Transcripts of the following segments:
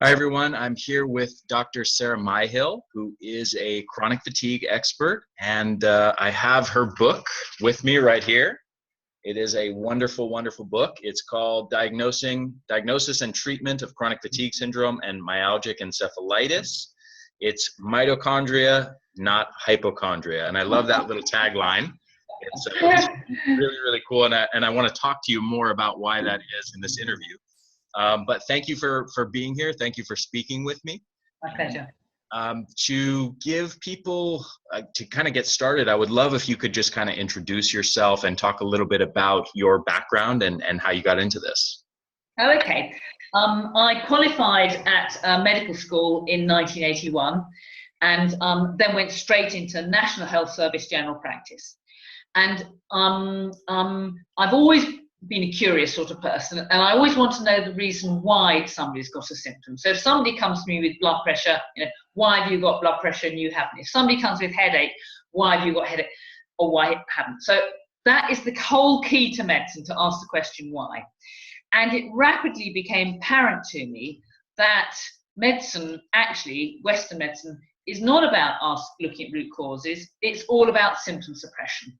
Hi, everyone. I'm here with Dr. Sarah Myhill, who is a chronic fatigue expert, and I have her book with me right here. It is a wonderful, wonderful book. It's called Diagnosis and Treatment of Chronic Fatigue Syndrome and Myalgic Encephalitis. It's mitochondria, not hypochondria. And I love that little tagline. It's really, really cool. And I want to talk to you more about why that is in this interview. But thank you for being here. Thank you for speaking with me. My pleasure. To give people, to kind of get started, I would love if you could just kind of introduce yourself and talk a little bit about your background and how you got into this. Oh, okay. I qualified at medical school in 1981 and then went straight into National Health Service general practice. And I've always been a curious sort of person, and I always want to know the reason why somebody's got a symptom. So if somebody comes to me with blood pressure, why have you got blood pressure and you haven't? If somebody comes with headache, why have you got headache or why haven't? So that is the whole key to medicine, to ask the question why. And it rapidly became apparent to me that medicine, actually Western medicine, is not about us looking at root causes, it's all about symptom suppression.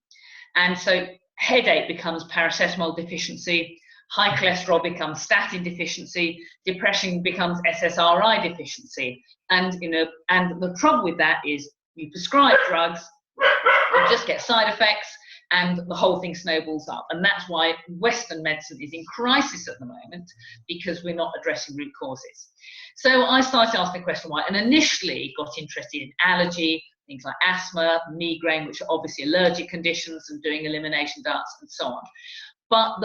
And so headache becomes paracetamol deficiency, high cholesterol becomes statin deficiency, depression becomes SSRI deficiency. And and the trouble with that is you prescribe drugs, you just get side effects, and the whole thing snowballs up. And that's why Western medicine is in crisis at the moment, because we're not addressing root causes. So I started asking the question why, and initially got interested in allergy, things like asthma, migraine, which are obviously allergic conditions, and doing elimination diets and so on. But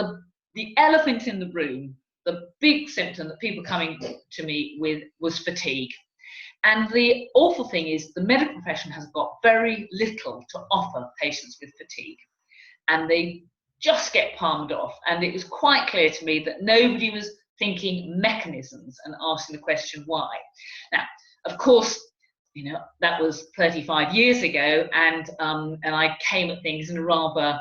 the elephant in the room, the big symptom that people coming to me with was fatigue. And the awful thing is the medical profession has got very little to offer patients with fatigue. And they just get palmed off. And it was quite clear to me that nobody was thinking mechanisms and asking the question why. Now, of course, that was 35 years ago, and I came at things in a rather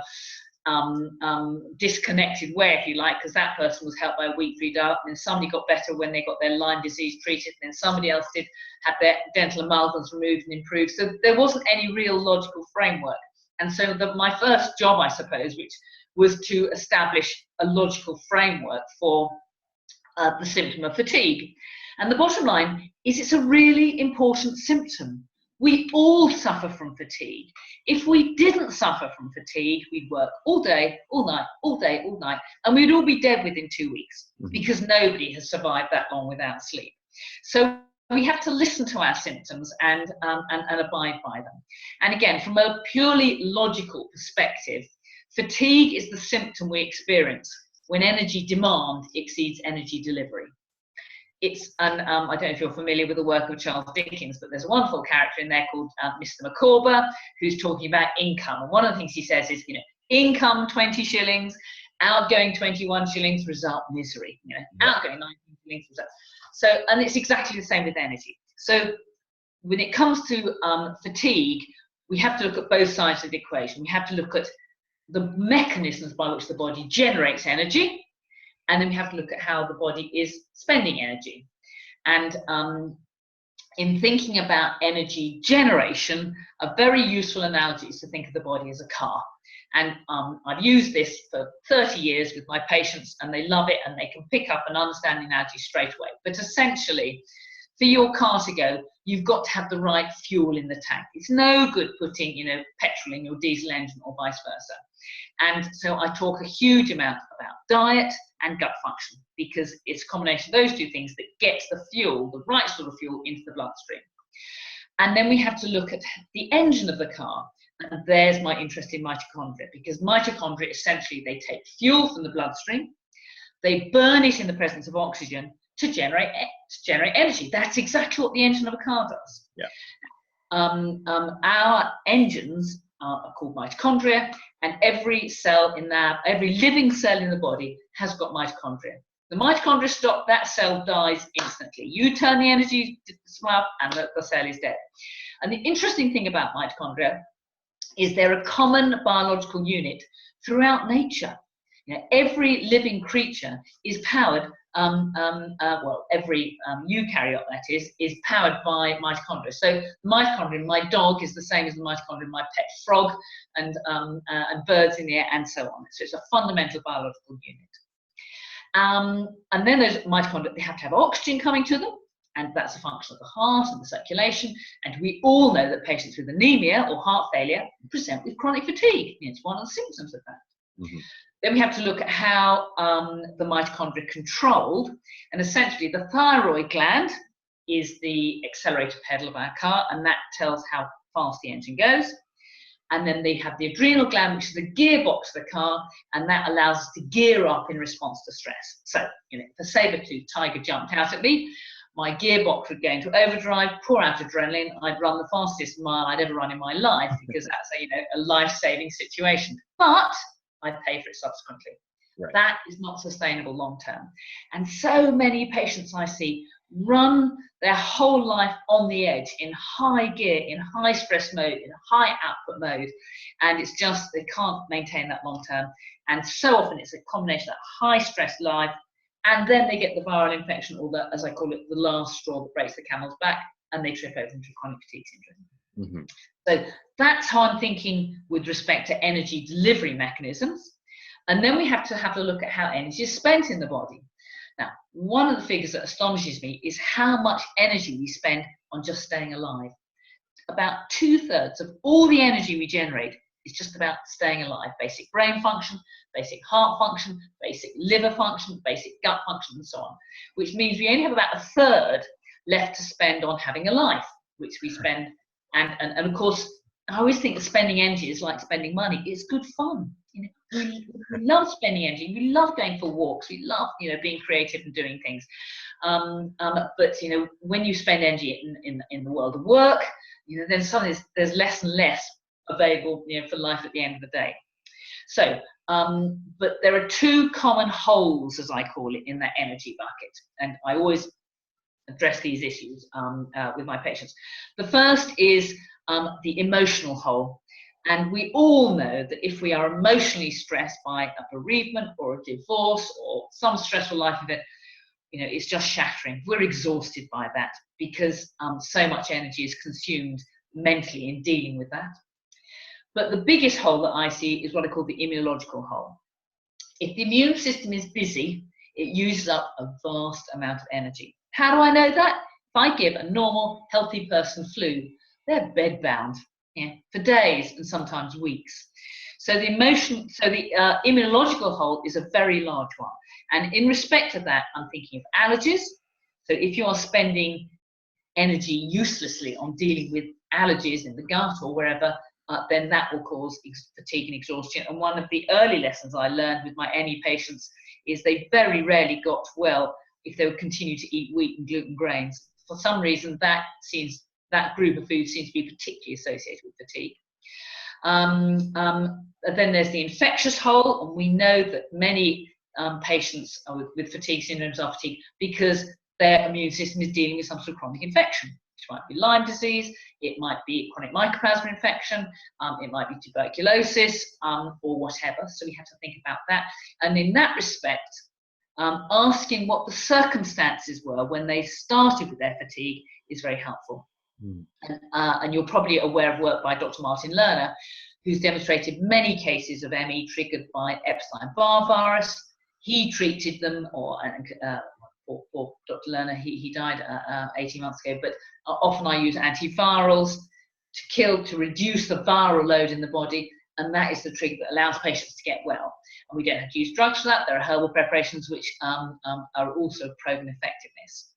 disconnected way, if you like, because that person was helped by a wheat-free diet, and then somebody got better when they got their Lyme disease treated, and then somebody else had their dental amalgams removed and improved. So there wasn't any real logical framework. And so my first job, I suppose, which was to establish a logical framework for the symptom of fatigue. And the bottom line is it's a really important symptom. We all suffer from fatigue. If we didn't suffer from fatigue, we'd work all day, all night, all day, all night, and we'd all be dead within 2 weeks, because nobody has survived that long without sleep. So we have to listen to our symptoms and abide by them. And again, from a purely logical perspective, fatigue is the symptom we experience when energy demand exceeds energy delivery. I don't know if you're familiar with the work of Charles Dickens, but there's a wonderful character in there called Mr. Micawber, who's talking about income. And one of the things he says is, income 20 shillings, outgoing 21 shillings, result misery. Outgoing 19 shillings, result. So, and it's exactly the same with energy. So when it comes to fatigue, we have to look at both sides of the equation. We have to look at the mechanisms by which the body generates energy, and then we have to look at how the body is spending energy. And in thinking about energy generation, a very useful analogy is to think of the body as a car. And I've used this for 30 years with my patients, and they love it, and they can pick up and understand the analogy straight away. But essentially, for your car to go, you've got to have the right fuel in the tank. It's no good putting, petrol in your diesel engine or vice versa. And so I talk a huge amount about diet and gut function, because it's a combination of those two things that gets the fuel, the right sort of fuel, into the bloodstream. And then we have to look at the engine of the car. And there's my interest in mitochondria, because mitochondria, essentially, they take fuel from the bloodstream, they burn it in the presence of oxygen to generate energy. That's exactly what the engine of a car does. Yeah. Our engines are called mitochondria, and every living cell in the body has got mitochondria. The mitochondria stop, that cell dies instantly. You turn the energy supply up, and the cell is dead. And the interesting thing about mitochondria is they're a common biological unit throughout nature. Every living creature is powered well, every eukaryote that is powered by mitochondria. So mitochondria, my dog is the same as the mitochondria in my pet frog, and birds in the air, and so on. So it's a fundamental biological unit. And then those mitochondria, they have to have oxygen coming to them, and that's a function of the heart and the circulation. And we all know that patients with anemia or heart failure present with chronic fatigue. It's one of the symptoms of that. Mm-hmm. Then we have to look at how the mitochondria are controlled. And essentially, the thyroid gland is the accelerator pedal of our car, and that tells how fast the engine goes. And then they have the adrenal gland, which is the gearbox of the car, and that allows us to gear up in response to stress. So, if a saber-toothed tiger jumped out at me, my gearbox would go into overdrive, pour out adrenaline, I'd run the fastest mile I'd ever run in my life, because that's a life-saving situation. But I'd pay for it subsequently. Right. That is not sustainable long term. And so many patients I see run their whole life on the edge, in high gear, in high stress mode, in high output mode, and it's just they can't maintain that long term. And so often it's a combination of that high stress life, and then they get the viral infection, or the, as I call it, the last straw that breaks the camel's back, and they trip over into chronic fatigue syndrome. Mm-hmm. So that's how I'm thinking with respect to energy delivery mechanisms. And then we have to have a look at how energy is spent in the body. Now, one of the figures that astonishes me is how much energy we spend on just staying alive. About 2/3 of all the energy we generate is just about staying alive. Basic brain function, basic heart function, basic liver function, basic gut function, and so on. Which means we only have about 1/3 left to spend on having a life, which we spend. And of course, I always think that spending energy is like spending money. It's good fun. We love spending energy. We love going for walks. We love, being creative and doing things. But when you spend energy in the world of work, then suddenly there's less and less available, for life at the end of the day. So, but there are two common holes, as I call it, in that energy bucket, and I always address these issues with my patients. The first is the emotional hole. And we all know that if we are emotionally stressed by a bereavement or a divorce or some stressful life event, it's just shattering. We're exhausted by that because so much energy is consumed mentally in dealing with that. But the biggest hole that I see is what I call the immunological hole. If the immune system is busy, it uses up a vast amount of energy. How do I know that? If I give a normal, healthy person flu, they're bedbound for days and sometimes weeks. So the immunological hole is a very large one. And in respect of that, I'm thinking of allergies. So if you are spending energy uselessly on dealing with allergies in the gut or wherever, then that will cause fatigue and exhaustion. And one of the early lessons I learned with my ME patients is they very rarely got well if they would continue to eat wheat and gluten grains. For some reason, that group of foods seems to be particularly associated with fatigue. Then there's the infectious hole, and we know that many patients with fatigue syndromes are fatigued because their immune system is dealing with some sort of chronic infection, which might be Lyme disease, it might be chronic mycoplasma infection, it might be tuberculosis, or whatever. So we have to think about that. And in that respect, asking what the circumstances were when they started with their fatigue is very helpful. Mm. And you're probably aware of work by Dr. Martin Lerner, who's demonstrated many cases of ME triggered by Epstein-Barr virus. He treated them, for Dr. Lerner, he died 18 months ago, but often I use antivirals to reduce the viral load in the body, and that is the trick that allows patients to get well. And we don't have to use drugs for that. There are herbal preparations which are also proven effectiveness.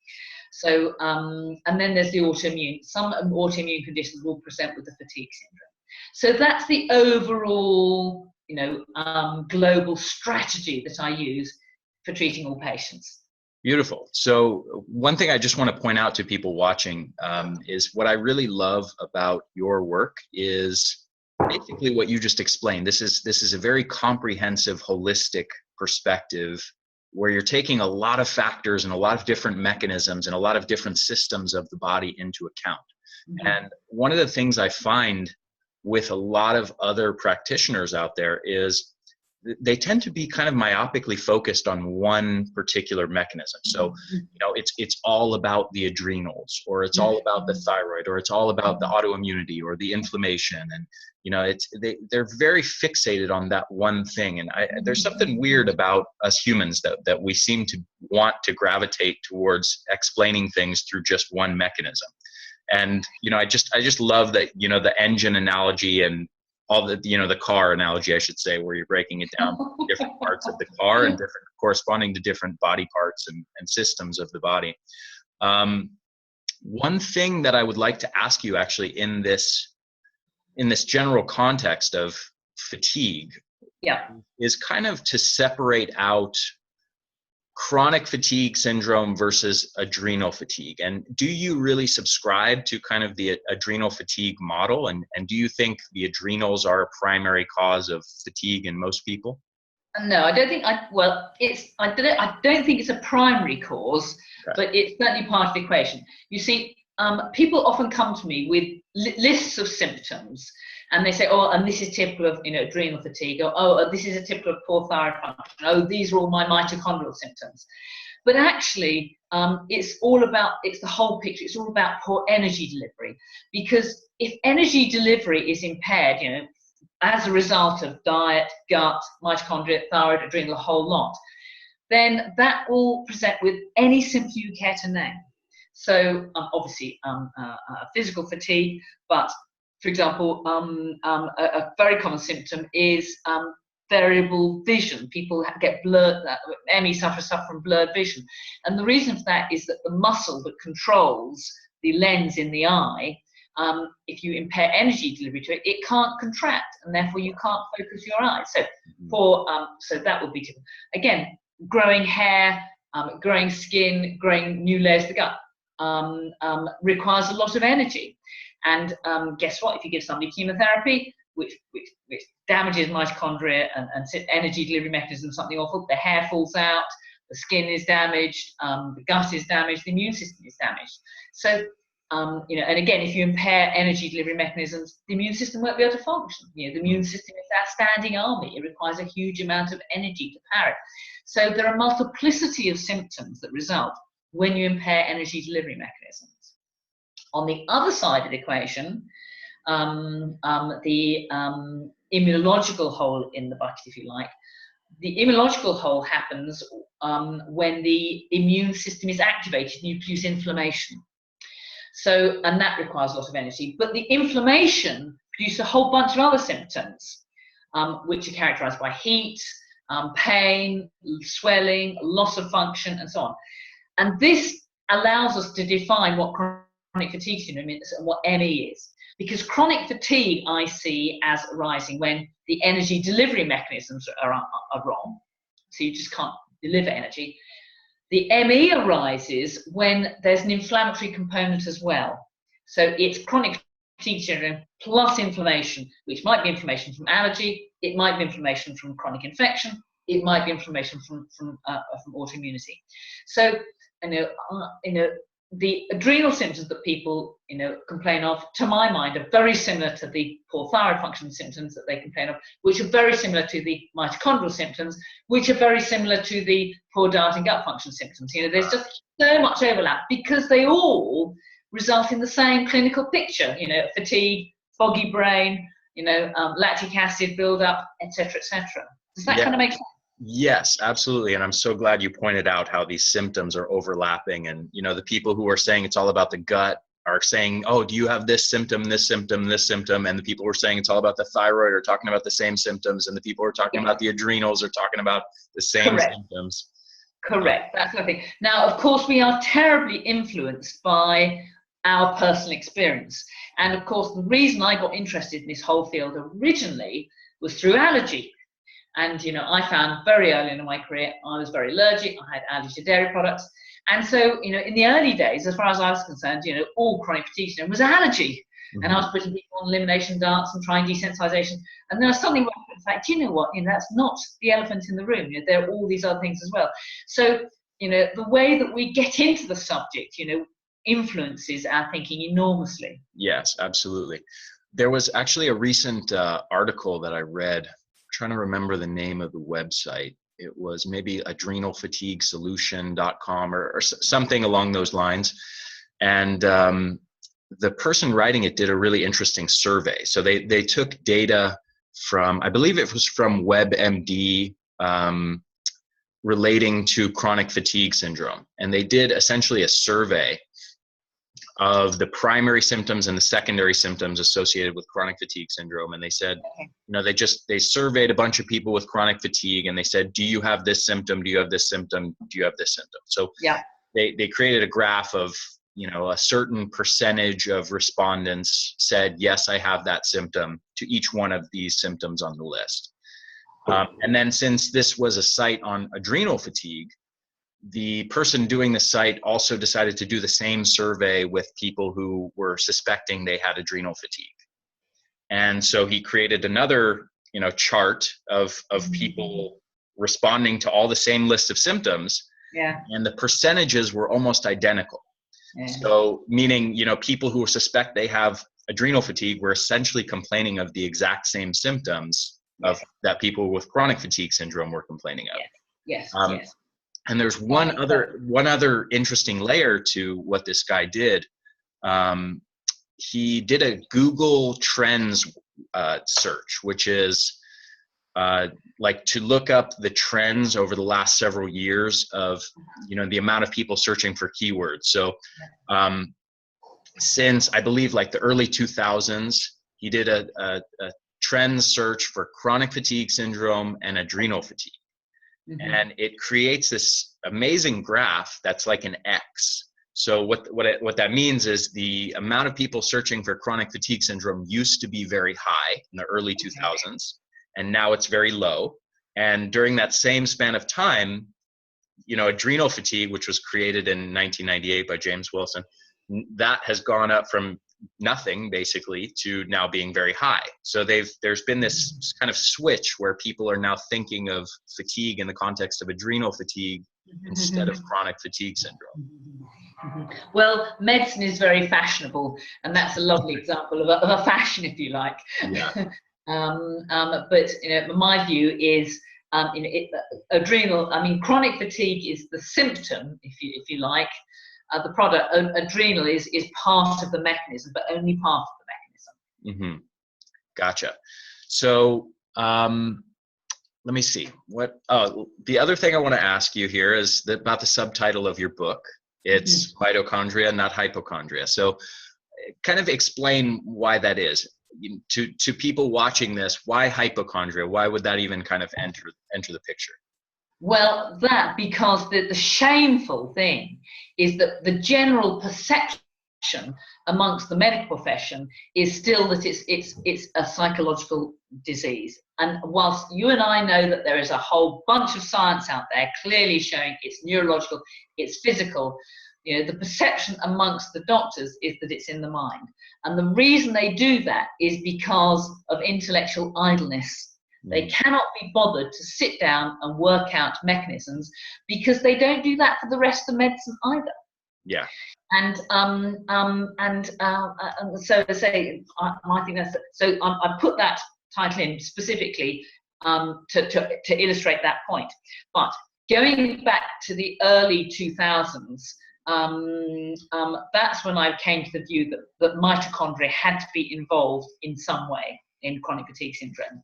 So, and then there's the autoimmune. Some autoimmune conditions will present with the fatigue syndrome. So that's the overall, global strategy that I use for treating all patients. Beautiful. So one thing I just want to point out to people watching is what I really love about your work is basically what you just explained. This is a very comprehensive, holistic perspective where you're taking a lot of factors and a lot of different mechanisms and a lot of different systems of the body into account. Mm-hmm. And one of the things I find with a lot of other practitioners out there is they tend to be kind of myopically focused on one particular mechanism. So, it's all about the adrenals, or it's all about the thyroid, or it's all about the autoimmunity or the inflammation. And, they're very fixated on that one thing. And there's something weird about us humans that we seem to want to gravitate towards explaining things through just one mechanism. And, I just love that, the engine analogy and all the car analogy, I should say, where you're breaking it down to different parts of the car and different corresponding to different body parts and systems of the body. One thing that I would like to ask you actually in this general context of fatigue is kind of to separate out chronic fatigue syndrome versus adrenal fatigue. And do you really subscribe to kind of the adrenal fatigue model? And do you think the adrenals are a primary cause of fatigue in most people? No, I don't think I don't think it's a primary cause, but it's certainly part of the equation. You see, people often come to me with lists of symptoms, and they say, oh, and this is typical of adrenal fatigue, or oh, this is a typical of poor thyroid function. Oh, these are all my mitochondrial symptoms. But actually, it's the whole picture. It's all about poor energy delivery, because if energy delivery is impaired, as a result of diet, gut, mitochondria, thyroid, adrenal, a whole lot, then that will present with any symptom you care to name. So obviously physical fatigue, but for example, a very common symptom is variable vision. People get blurred, ME suffer from blurred vision. And the reason for that is that the muscle that controls the lens in the eye, if you impair energy delivery to it, it can't contract, and therefore you can't focus your eyes. So so that would be typical. Again, growing hair, growing skin, growing new layers of the gut requires a lot of energy. And guess what? If you give somebody chemotherapy, which damages mitochondria and energy delivery mechanism, something awful, the hair falls out, the skin is damaged, the gut is damaged, the immune system is damaged. So, and again, if you impair energy delivery mechanisms, the immune system won't be able to function. The immune system is our standing army. It requires a huge amount of energy to power it. So there are multiplicity of symptoms that result when you impair energy delivery mechanisms. On the other side of the equation, the immunological hole in the bucket, if you like, the immunological hole happens when the immune system is activated, you produce inflammation. So, and that requires a lot of energy. But the inflammation produces a whole bunch of other symptoms, which are characterized by heat, pain, swelling, loss of function, and so on. And this allows us to define what chronic fatigue syndrome is and what ME is. Because chronic fatigue I see as arising when the energy delivery mechanisms are wrong. So you just can't deliver energy. The ME arises when there's an inflammatory component as well. So it's chronic fatigue syndrome plus inflammation, which might be inflammation from allergy, it might be inflammation from chronic infection, it might be inflammation from autoimmunity. So, the adrenal symptoms that people, complain of, to my mind, are very similar to the poor thyroid function symptoms that they complain of, which are very similar to the mitochondrial symptoms, which are very similar to the poor diet and gut function symptoms. There's just so much overlap because they all result in the same clinical picture. Fatigue, foggy brain, lactic acid buildup, etc., etc. Does that kind of make sense? Yes, absolutely. And I'm so glad you pointed out how these symptoms are overlapping. And, the people who are saying it's all about the gut are saying, oh, do you have this symptom, this symptom, this symptom? And the people who are saying it's all about the thyroid are talking about the same symptoms. And the people who are talking about the adrenals are talking about the same symptoms. Correct. That's the thing. Now, of course, we are terribly influenced by our personal experience. And of course, the reason I got interested in this whole field originally was through allergy. And, I found very early in my career, I was very allergic. I had allergy to dairy products. And so, in the early days, as far as I was concerned, all chronic fatigue syndrome was allergy. Mm-hmm. And I was putting people on elimination diets and trying desensitization. And then I suddenly went, in fact, you know what? That's not the elephant in the room. There are all these other things as well. So, the way that we get into the subject, influences our thinking enormously. Yes, absolutely. There was actually a recent article that I read trying to remember the name of the website. It was maybe adrenalfatiguesolution.com or something along those lines. And the person writing it did a really interesting survey. So they took data from, I believe it was from WebMD, relating to chronic fatigue syndrome. And they did essentially a survey of the primary symptoms and the secondary symptoms associated with chronic fatigue syndrome. And they said, they surveyed a bunch of people with chronic fatigue, and they said, do you have this symptom? Do you have this symptom? Do you have this symptom? So they created a graph of, a certain percentage of respondents said, yes, I have that symptom, to each one of these symptoms on the list. And then, since this was a site on adrenal fatigue, the person doing the site also decided to do the same survey with people who were suspecting they had adrenal fatigue. And so he created another, chart of people responding to all the same list of symptoms. Yeah. And the percentages were almost identical. Yeah. So meaning, people who suspect they have adrenal fatigue were essentially complaining of the exact same symptoms that people with chronic fatigue syndrome were complaining of. Yes. And there's one other interesting layer to what this guy did. He did a Google Trends search, which is like to look up the trends over the last several years of, the amount of people searching for keywords. So since, I believe, like the early 2000s, he did a trend search for chronic fatigue syndrome and adrenal fatigue. Mm-hmm. And it creates this amazing graph that's like an X. So what that means is the amount of people searching for chronic fatigue syndrome used to be very high in the early 2000s, and now it's very low. And during that same span of time, adrenal fatigue, which was created in 1998 by James Wilson, that has gone up from nothing basically to now being very high. So there's been this kind of switch where people are now thinking of fatigue in the context of adrenal fatigue instead of chronic fatigue syndrome. Well, medicine is very fashionable, and that's a lovely example of a fashion, if you like. Yeah. But my view is adrenal. Chronic fatigue is the symptom, if you like. The product, adrenal, is part of the mechanism, but only part of the mechanism. Mm-hmm. Gotcha. So let me see. The other thing I want to ask you here is about the subtitle of your book. It's Mitochondria, not Hypochondria. So kind of explain why that is. To people watching this, why hypochondria? Why would that even kind of enter the picture? Well, because the shameful thing is that the general perception amongst the medical profession is still that it's a psychological disease. And whilst you and I know that there is a whole bunch of science out there clearly showing it's neurological, it's physical, the perception amongst the doctors is that it's in the mind. And the reason they do that is because of intellectual idleness. They cannot be bothered to sit down and work out mechanisms because they don't do that for the rest of medicine either. Yeah. And so to say, I think that's so. I put that title in specifically to illustrate that point. But going back to the early 2000s, that's when I came to the view that mitochondria had to be involved in some way in chronic fatigue syndrome.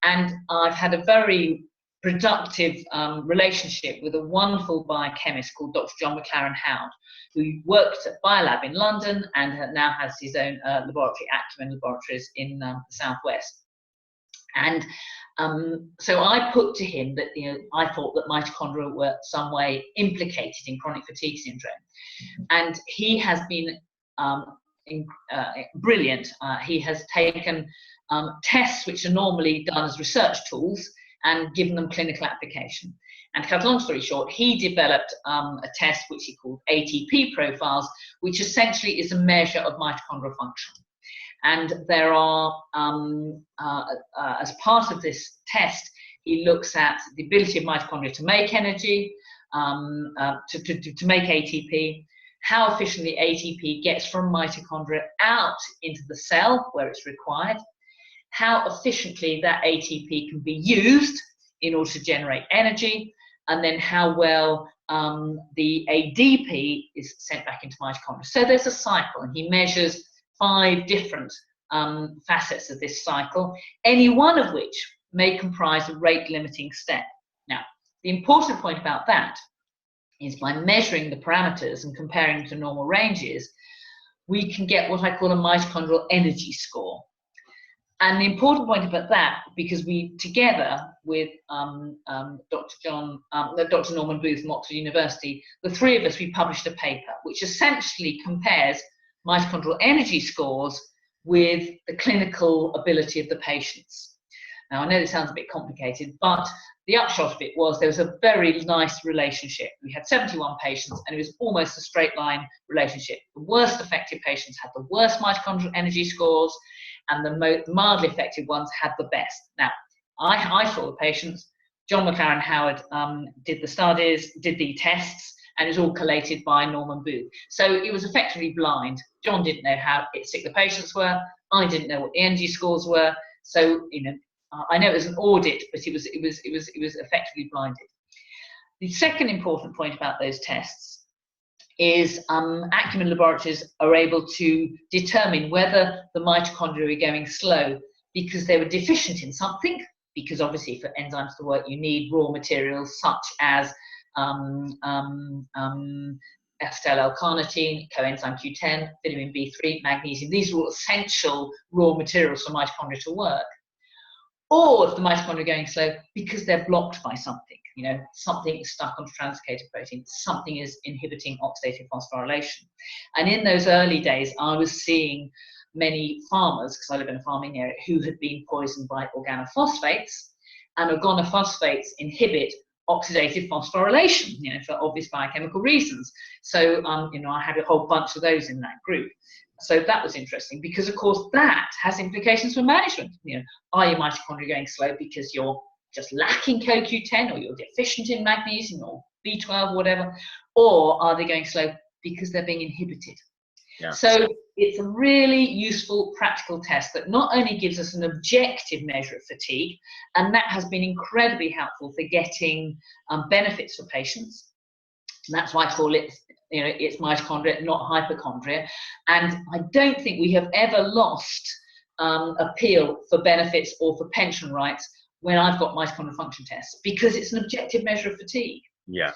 And I've had a very productive relationship with a wonderful biochemist called Dr. John McLaren Howard, who worked at Biolab in London and now has his own laboratory, Acumen Laboratories, in the Southwest. And so I put to him that I thought that mitochondria were some way implicated in chronic fatigue syndrome. And he has been brilliant. He has taken tests which are normally done as research tools and given them clinical application. And to cut a long story short, he developed a test which he called ATP profiles, which essentially is a measure of mitochondrial function. And there are, as part of this test, he looks at the ability of mitochondria to make energy, to make ATP, how efficiently ATP gets from mitochondria out into the cell where it's required, how efficiently that ATP can be used in order to generate energy, and then how well the ADP is sent back into mitochondria. So there's a cycle, and he measures 5 different facets of this cycle, any one of which may comprise a rate-limiting step. Now, the important point about that is by measuring the parameters and comparing them to normal ranges, we can get what I call a mitochondrial energy score. And the important point about that, because we, together with Dr. Norman Booth from Oxford University, the 3 of us, we published a paper which essentially compares mitochondrial energy scores with the clinical ability of the patients. Now, I know this sounds a bit complicated, but the upshot of it was there was a very nice relationship. We had 71 patients, and it was almost a straight line relationship. The worst affected patients had the worst mitochondrial energy scores, and the mildly affected ones had the best. Now, I saw the patients. John McLaren Howard did the studies, did the tests, and it was all collated by Norman Booth. So it was effectively blind. John didn't know how sick the patients were. I didn't know what the energy scores were. So, you know, I know it was an audit, but it was effectively blinded. The second important point about those tests is Acumen laboratories are able to determine whether the mitochondria are going slow because they were deficient in something, because obviously for enzymes to work you need raw materials such as acetyl-L-carnitine, coenzyme Q10, vitamin B3, magnesium. These are all essential raw materials for mitochondria to work. Or if the mitochondria are going slow because they're blocked by something, you know, something is stuck onto translocated protein, something is inhibiting oxidative phosphorylation. And in those early days, I was seeing many farmers, because I live in a farming area, who had been poisoned by organophosphates, and organophosphates inhibit oxidative phosphorylation, you know, for obvious biochemical reasons. So, you know, I had a whole bunch of those in that group. So that was interesting because, of course, that has implications for management. You know, are your mitochondria going slow because you're just lacking CoQ10 or you're deficient in magnesium or B12 or whatever, or are they going slow because they're being inhibited? Yeah. So it's a really useful practical test that not only gives us an objective measure of fatigue, and that has been incredibly helpful for getting benefits for patients. And that's why I call it, you know, it's mitochondria, not hypochondria. And I don't think we have ever lost appeal for benefits or for pension rights when I've got mitochondrial function tests, because it's an objective measure of fatigue. Yeah.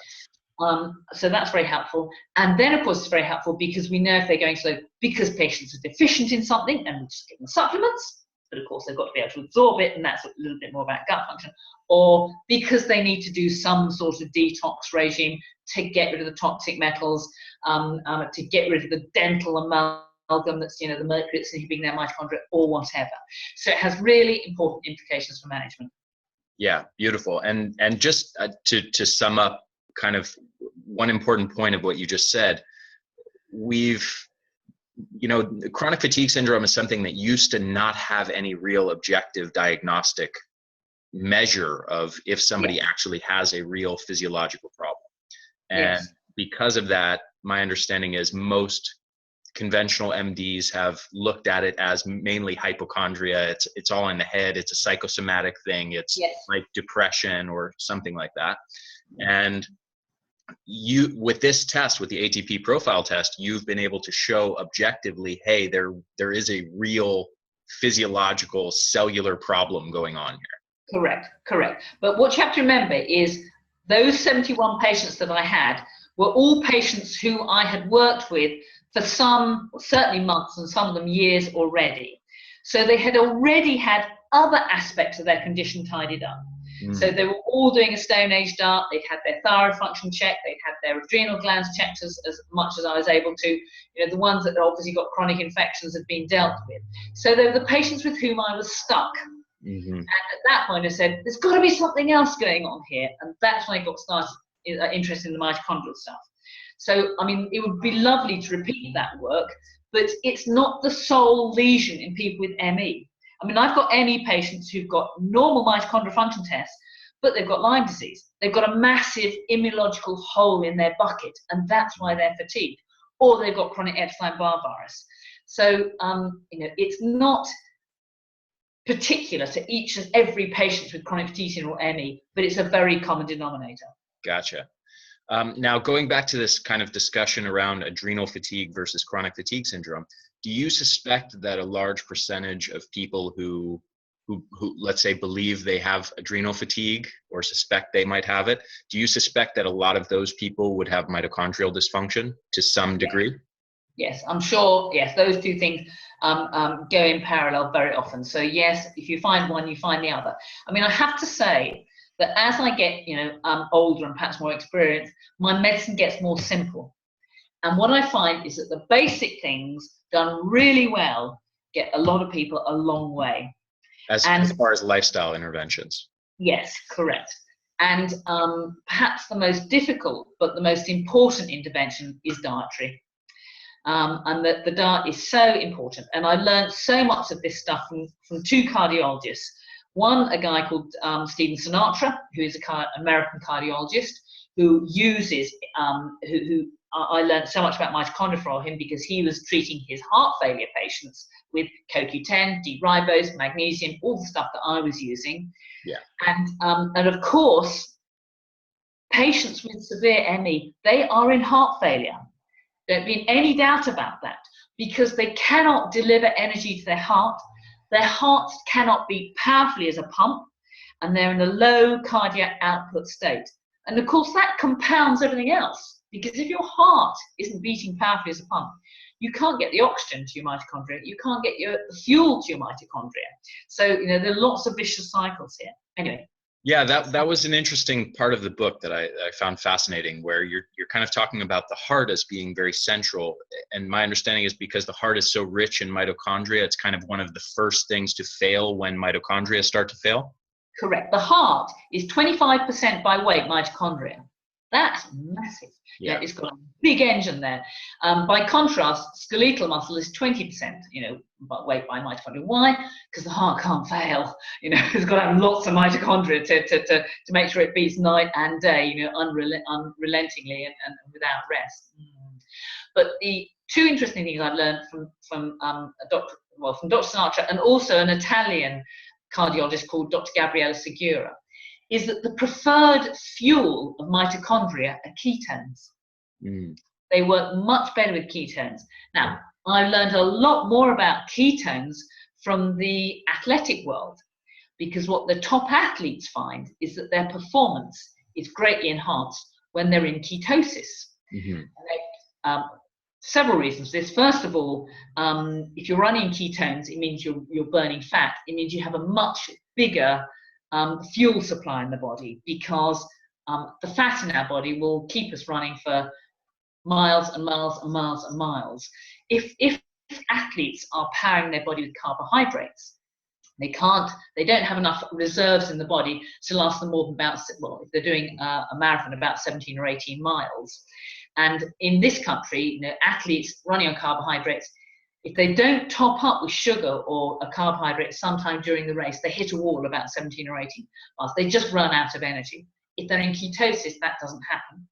So that's very helpful. And then, of course, it's very helpful because we know if they're going slow because patients are deficient in something and we just give them supplements. But of course, they've got to be able to absorb it, and that's a little bit more about gut function. Or because they need to do some sort of detox regime to get rid of the toxic metals, to get rid of the dental amalgam that's, you know, the mercury that's inhibiting their mitochondria, or whatever. So it has really important implications for management. Yeah, beautiful. And just to sum up kind of one important point of what you just said, you know, chronic fatigue syndrome is something that used to not have any real objective diagnostic measure of if somebody actually has a real physiological problem. And because of that, my understanding is most conventional MDs have looked at it as mainly hypochondria. It's all in the head. It's a psychosomatic thing. It's like depression or something like that. And you, with this test, with the ATP profile test, you've been able to show objectively, hey, there is a real physiological cellular problem going on here. Correct. But what you have to remember is those 71 patients that I had were all patients who I had worked with for some, certainly months, and some of them years already. So they had already had other aspects of their condition tidied up. So they were all doing a Stone Age DART. They'd had their thyroid function checked. They'd had their adrenal glands checked as much as I was able to. You know, the ones that obviously got chronic infections had been dealt with. So they were the patients with whom I was stuck. And at that point I said, there's got to be something else going on here. And that's when I got started interested in the mitochondrial stuff. So, I mean, it would be lovely to repeat that work, but it's not the sole lesion in people with ME. I mean, I've got ME patients who've got normal mitochondrial function tests, but they've got Lyme disease. They've got a massive immunological hole in their bucket, and that's why they're fatigued. Or they've got chronic Epstein-Barr virus. So, you know, it's not particular to each and every patient with chronic fatigue syndrome or ME, but it's a very common denominator. Gotcha. Now, going back to this kind of discussion around adrenal fatigue versus chronic fatigue syndrome, do you suspect that a large percentage of people who let's say believe they have adrenal fatigue or suspect they might have it, do you suspect that a lot of those people would have mitochondrial dysfunction to some degree? Yes, I'm sure. Yes, those two things go in parallel very often. So yes, if you find one, you find the other. I mean, I have to say that as I get, older and perhaps more experienced, my medicine gets more simple. And what I find is that the basic things done really well get a lot of people a long way. As far as lifestyle interventions. Yes, correct. And perhaps the most difficult, but the most important intervention is dietary. And the diet is so important. And I learned so much of this stuff from two cardiologists. One, a guy called Stephen Sinatra, who is an American cardiologist, who uses, I learned so much about mitochondria from him because he was treating his heart failure patients with CoQ10, D-ribose, magnesium, all the stuff that I was using. Yeah. And of course, patients with severe ME, they are in heart failure. Don't be any doubt about that, because they cannot deliver energy to their heart. Their hearts cannot beat powerfully as a pump, and they're in a low cardiac output state. And of course, that compounds everything else, because if your heart isn't beating powerfully as a pump, you can't get the oxygen to your mitochondria, you can't get the fuel to your mitochondria. So, there are lots of vicious cycles here. Anyway. Yeah, that was an interesting part of the book that I found fascinating, where you're kind of talking about the heart as being very central. And my understanding is because the heart is so rich in mitochondria, it's kind of one of the first things to fail when mitochondria start to fail. Correct. The heart is 25% by weight mitochondria. That's massive. Yeah, it's got a big engine there. By contrast, skeletal muscle is 20%, weight by mitochondria. Why? Because the heart can't fail. It's got to have lots of mitochondria to make sure it beats night and day, unrelentingly and without rest. But the two interesting things I've learned from Dr. Sinatra, and also an Italian cardiologist called Dr. Gabriele Segura, is that the preferred fuel of mitochondria are ketones. They work much better with ketones. Now, I learned a lot more about ketones from the athletic world, because what the top athletes find is that their performance is greatly enhanced when they're in ketosis. Several reasons for this. First of all, if you're running ketones, it means you're burning fat. It means you have a much bigger fuel supply in the body, because the fat in our body will keep us running for miles and miles and miles and miles. If athletes are powering their body with carbohydrates, they don't have enough reserves in the body to last them more than about, if they're doing a marathon, about 17 or 18 miles. And in this country, athletes running on carbohydrates, if they don't top up with sugar or a carbohydrate sometime during the race, they hit a wall about 17 or 18 miles. They just run out of energy. If they're in ketosis, that doesn't happen.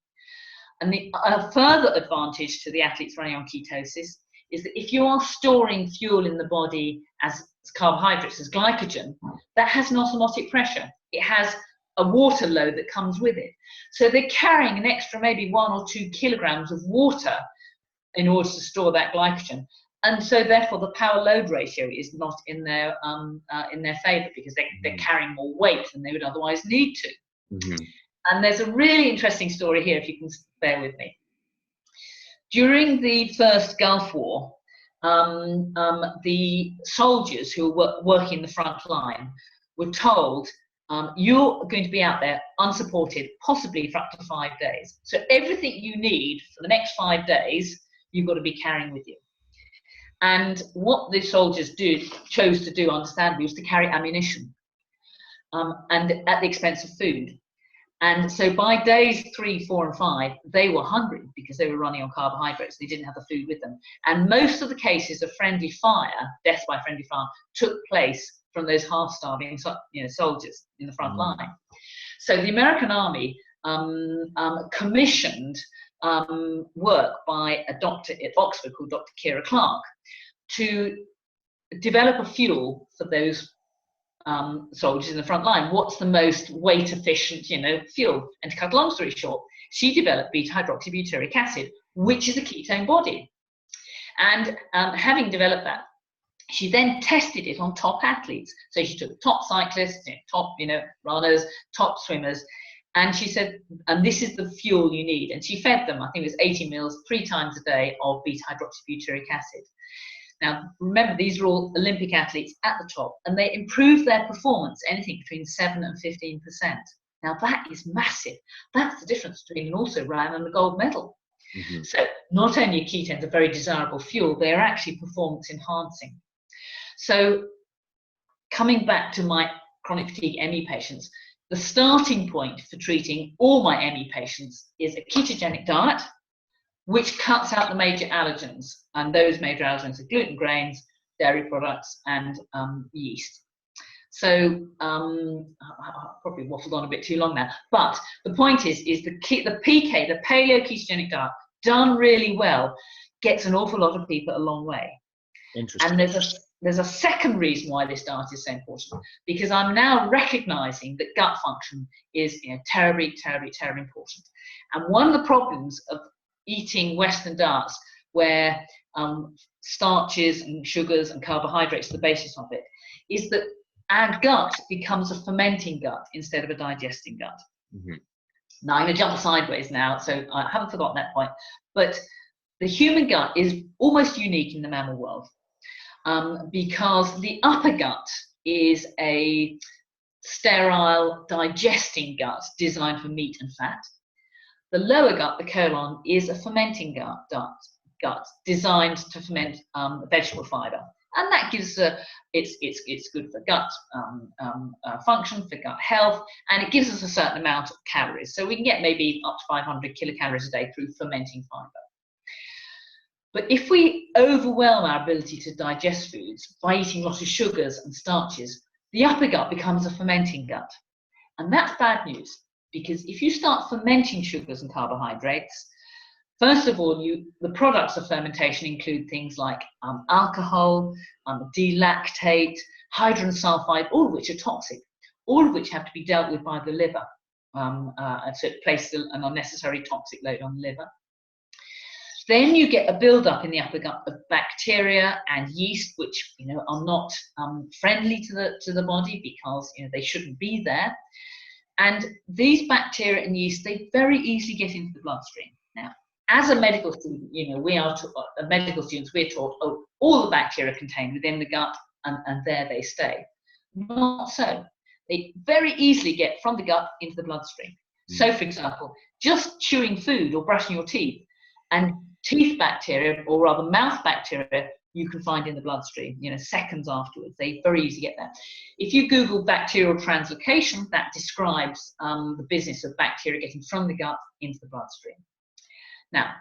And the further advantage to the athletes running on ketosis is that if you are storing fuel in the body as carbohydrates, as glycogen, that has an osmotic pressure. It has a water load that comes with it. So they're carrying an extra maybe 1 or 2 kilograms of water in order to store that glycogen. And so therefore the power load ratio is not in their favor, because they're carrying more weight than they would otherwise need to. And there's a really interesting story here, if you can bear with me. During the first Gulf War, the soldiers who were working the front line were told, you're going to be out there unsupported, possibly for up to 5 days. So everything you need for the next 5 days, you've got to be carrying with you. And what the soldiers chose to do, understandably, was to carry ammunition, and at the expense of food. And so by days 3, 4, and 5, they were hungry because they were running on carbohydrates. They didn't have the food with them. And most of the cases of friendly fire, death by friendly fire, took place from those half-starving soldiers in the front line. So the American Army commissioned work by a doctor at Oxford called Dr. Kira Clark to develop a fuel for those soldiers in the front line, what's the most weight efficient, fuel? And to cut a long story short, she developed beta-hydroxybutyric acid, which is a ketone body. And having developed that, she then tested it on top athletes. So she took top cyclists, top, runners, top swimmers, and she said, and this is the fuel you need. And she fed them, I think it was 80 mils, 3 times a day of beta-hydroxybutyric acid. Now, remember, these are all Olympic athletes at the top, and they improved their performance anything between 7 and 15%. Now, that is massive. That's the difference between an also-ran and a gold medal. Mm-hmm. So not only are ketones a very desirable fuel, they are actually performance enhancing. So coming back to my chronic fatigue ME patients, the starting point for treating all my ME patients is a ketogenic diet, which cuts out the major allergens. And those major allergens are gluten, grains, dairy products, and yeast. So I probably waffled on a bit too long now. But the point is the PK, the paleo ketogenic diet, done really well, gets an awful lot of people a long way. Interesting. And there's a second reason why this diet is so important, because I'm now recognizing that gut function is terribly, terribly, terribly important. And one of the problems of eating Western diets, where starches and sugars and carbohydrates are the basis of it, is that our gut becomes a fermenting gut instead of a digesting gut. Mm-hmm. Now I'm going to jump sideways now, so I haven't forgotten that point. But the human gut is almost unique in the mammal world, because the upper gut is a sterile digesting gut designed for meat and fat. The lower gut, the colon, is a fermenting gut designed to ferment vegetable fiber, and that gives it's good for gut function, for gut health, and it gives us a certain amount of calories. So we can get maybe up to 500 kilocalories a day through fermenting fiber. But if we overwhelm our ability to digest foods by eating lots of sugars and starches, the upper gut becomes a fermenting gut. And that's bad news, because if you start fermenting sugars and carbohydrates, first of all, the products of fermentation include things like alcohol, D-lactate, hydrogen sulfide, all of which are toxic, all of which have to be dealt with by the liver. So it places an unnecessary toxic load on the liver. Then you get a build-up in the upper gut of bacteria and yeast, which are not friendly to the body, because they shouldn't be there. And these bacteria and yeast, they very easily get into the bloodstream. Now, as a medical student, medical students, we're taught, oh, all the bacteria are contained within the gut, and there they stay. Not so. They very easily get from the gut into the bloodstream. So, for example, just chewing food or brushing your teeth, and teeth bacteria, or rather mouth bacteria, you can find in the bloodstream, seconds afterwards. They very easily get there. If you Google bacterial translocation, that describes the business of bacteria getting from the gut into the bloodstream. Now,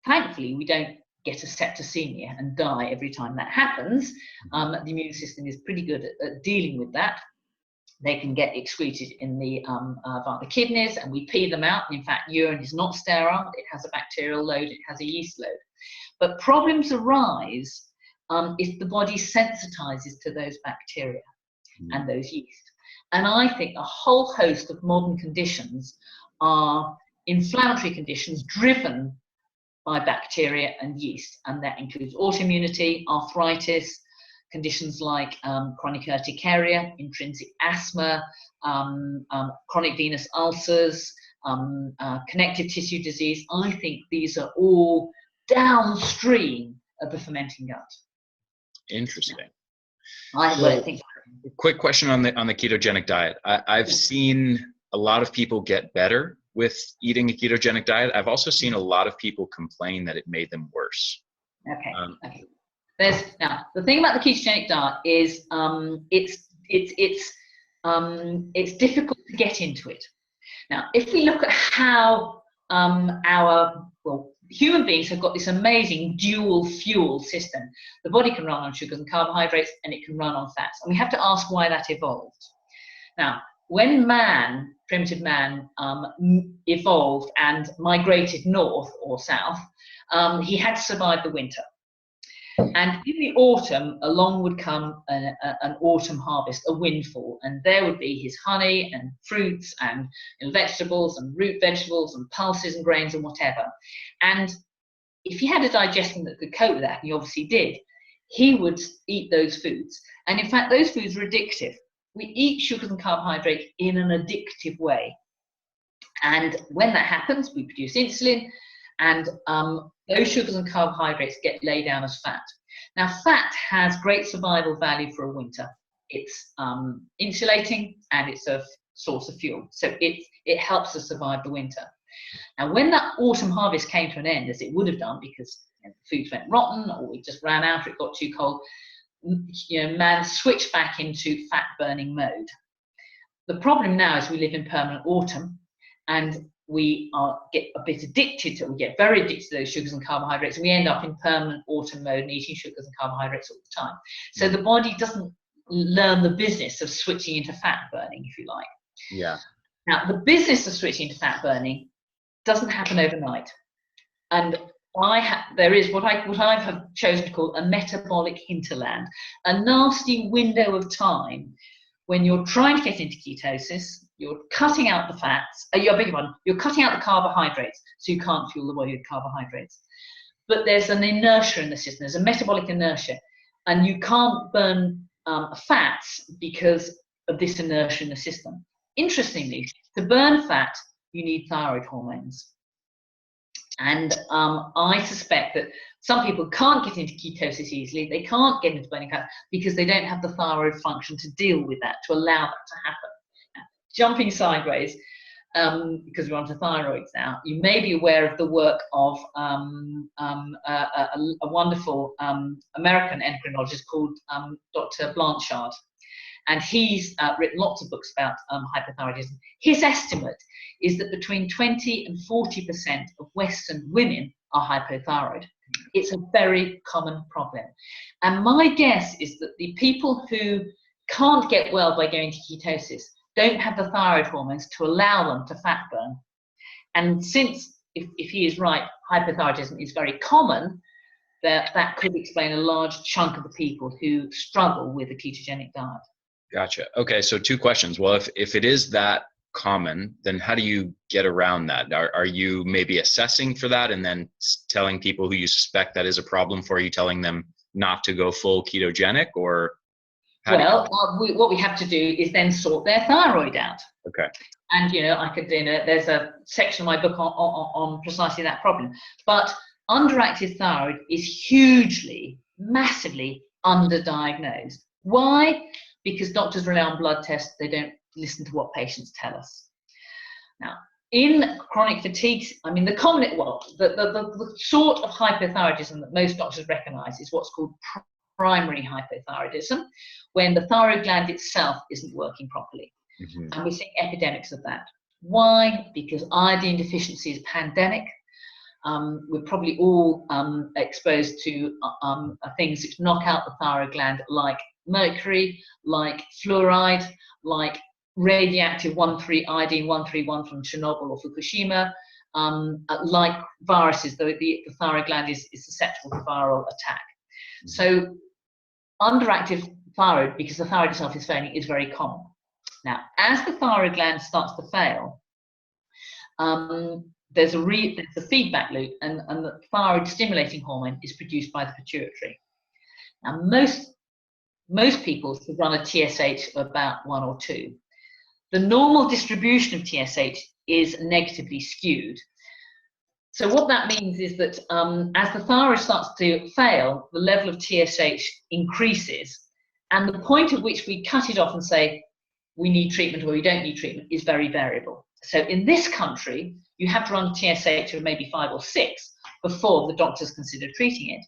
thankfully, we don't get a septicemia and die every time that happens. The immune system is pretty good at dealing with that. They can get excreted in via the kidneys, and we pee them out. In fact, urine is not sterile. It has a bacterial load. It has a yeast load. But problems arise if the body sensitizes to those bacteria and those yeast. And I think a whole host of modern conditions are inflammatory conditions driven by bacteria and yeast, and that includes autoimmunity, arthritis, conditions like chronic urticaria, intrinsic asthma, chronic venous ulcers, connective tissue disease. I think these are all downstream of the fermenting gut. Interesting. I think. Quick question on the ketogenic diet. I've seen a lot of people get better with eating a ketogenic diet. I've also seen a lot of people complain that it made them worse. Okay. Now the thing about the ketogenic diet is it's difficult to get into it. Now, if we look at how human beings have got this amazing dual fuel system. The body can run on sugars and carbohydrates, and it can run on fats. And we have to ask why that evolved. Now, when primitive man, evolved and migrated north or south, he had to survive the winter. And in the autumn, along would come an autumn harvest, a windfall, and there would be his honey and fruits and vegetables and root vegetables and pulses and grains and whatever. And if he had a digestion that could cope with that, and he obviously did, he would eat those foods. And in fact, those foods are addictive. We eat sugars and carbohydrates in an addictive way. And when that happens, we produce insulin, and those sugars and carbohydrates get laid down as fat. Now, fat has great survival value for a winter. It's insulating, and it's a source of fuel. So it helps us survive the winter. Now, when that autumn harvest came to an end, as it would have done because the foods went rotten or we just ran out or it got too cold, man switched back into fat burning mode. The problem now is we live in permanent autumn, and we get a bit addicted to it. We get very addicted to those sugars and carbohydrates, and we end up in permanent autumn mode and eating sugars and carbohydrates all the time. So the body doesn't learn the business of switching into fat burning, if you like. Yeah. Now, the business of switching to fat burning doesn't happen overnight. And there is what I have chosen to call a metabolic hinterland, a nasty window of time when you're trying to get into ketosis, you're cutting out the fats, you're cutting out the carbohydrates, so you can't fuel the body with carbohydrates. But there's an inertia in the system, there's a metabolic inertia, and you can't burn fats because of this inertia in the system. Interestingly, to burn fat, you need thyroid hormones. And I suspect that some people can't get into ketosis easily. They can't get into burning fat because they don't have the thyroid function to deal with that, to allow that to happen. Now, jumping sideways, because we're onto thyroids now, you may be aware of the work of a wonderful American endocrinologist called Dr. Blanchard. And he's written lots of books about hypothyroidism. His estimate is that between 20 and 40% of Western women are hypothyroid. It's a very common problem. And my guess is that the people who can't get well by going to ketosis don't have the thyroid hormones to allow them to fat burn. And since, if he is right, hypothyroidism is very common, that could explain a large chunk of the people who struggle with a ketogenic diet. Gotcha. Okay, so two questions. Well, if it is that common, then how do you get around that? Are you maybe assessing for that and then telling people who you suspect that is a problem for you, telling them not to go full ketogenic, or what we have to do is then sort their thyroid out. Okay. And there's a section of my book on precisely that problem. But underactive thyroid is hugely, massively underdiagnosed. Why? Because doctors rely on blood tests, they don't listen to what patients tell us. Now, in chronic fatigue, the sort of hypothyroidism that most doctors recognize is what's called primary hypothyroidism, when the thyroid gland itself isn't working properly. Mm-hmm. And we're seeing epidemics of that. Why? Because iodine deficiency is pandemic. We're probably all exposed to things which knock out the thyroid gland, like mercury, like fluoride, like radioactive iodine 131 from Chernobyl or Fukushima, like viruses. The thyroid gland is susceptible to viral attack. Mm-hmm. So underactive thyroid, because the thyroid itself is failing, is very common. Now, as the thyroid gland starts to fail, there's a feedback loop, and the thyroid stimulating hormone is produced by the pituitary. Now, most people should run a TSH of about 1 or 2. The normal distribution of TSH is negatively skewed. So what that means is that as the thyroid starts to fail, the level of TSH increases, and the point at which we cut it off and say we need treatment or we don't need treatment is very variable. So in this country, you have to run TSH of maybe 5 or 6 before the doctors consider treating it.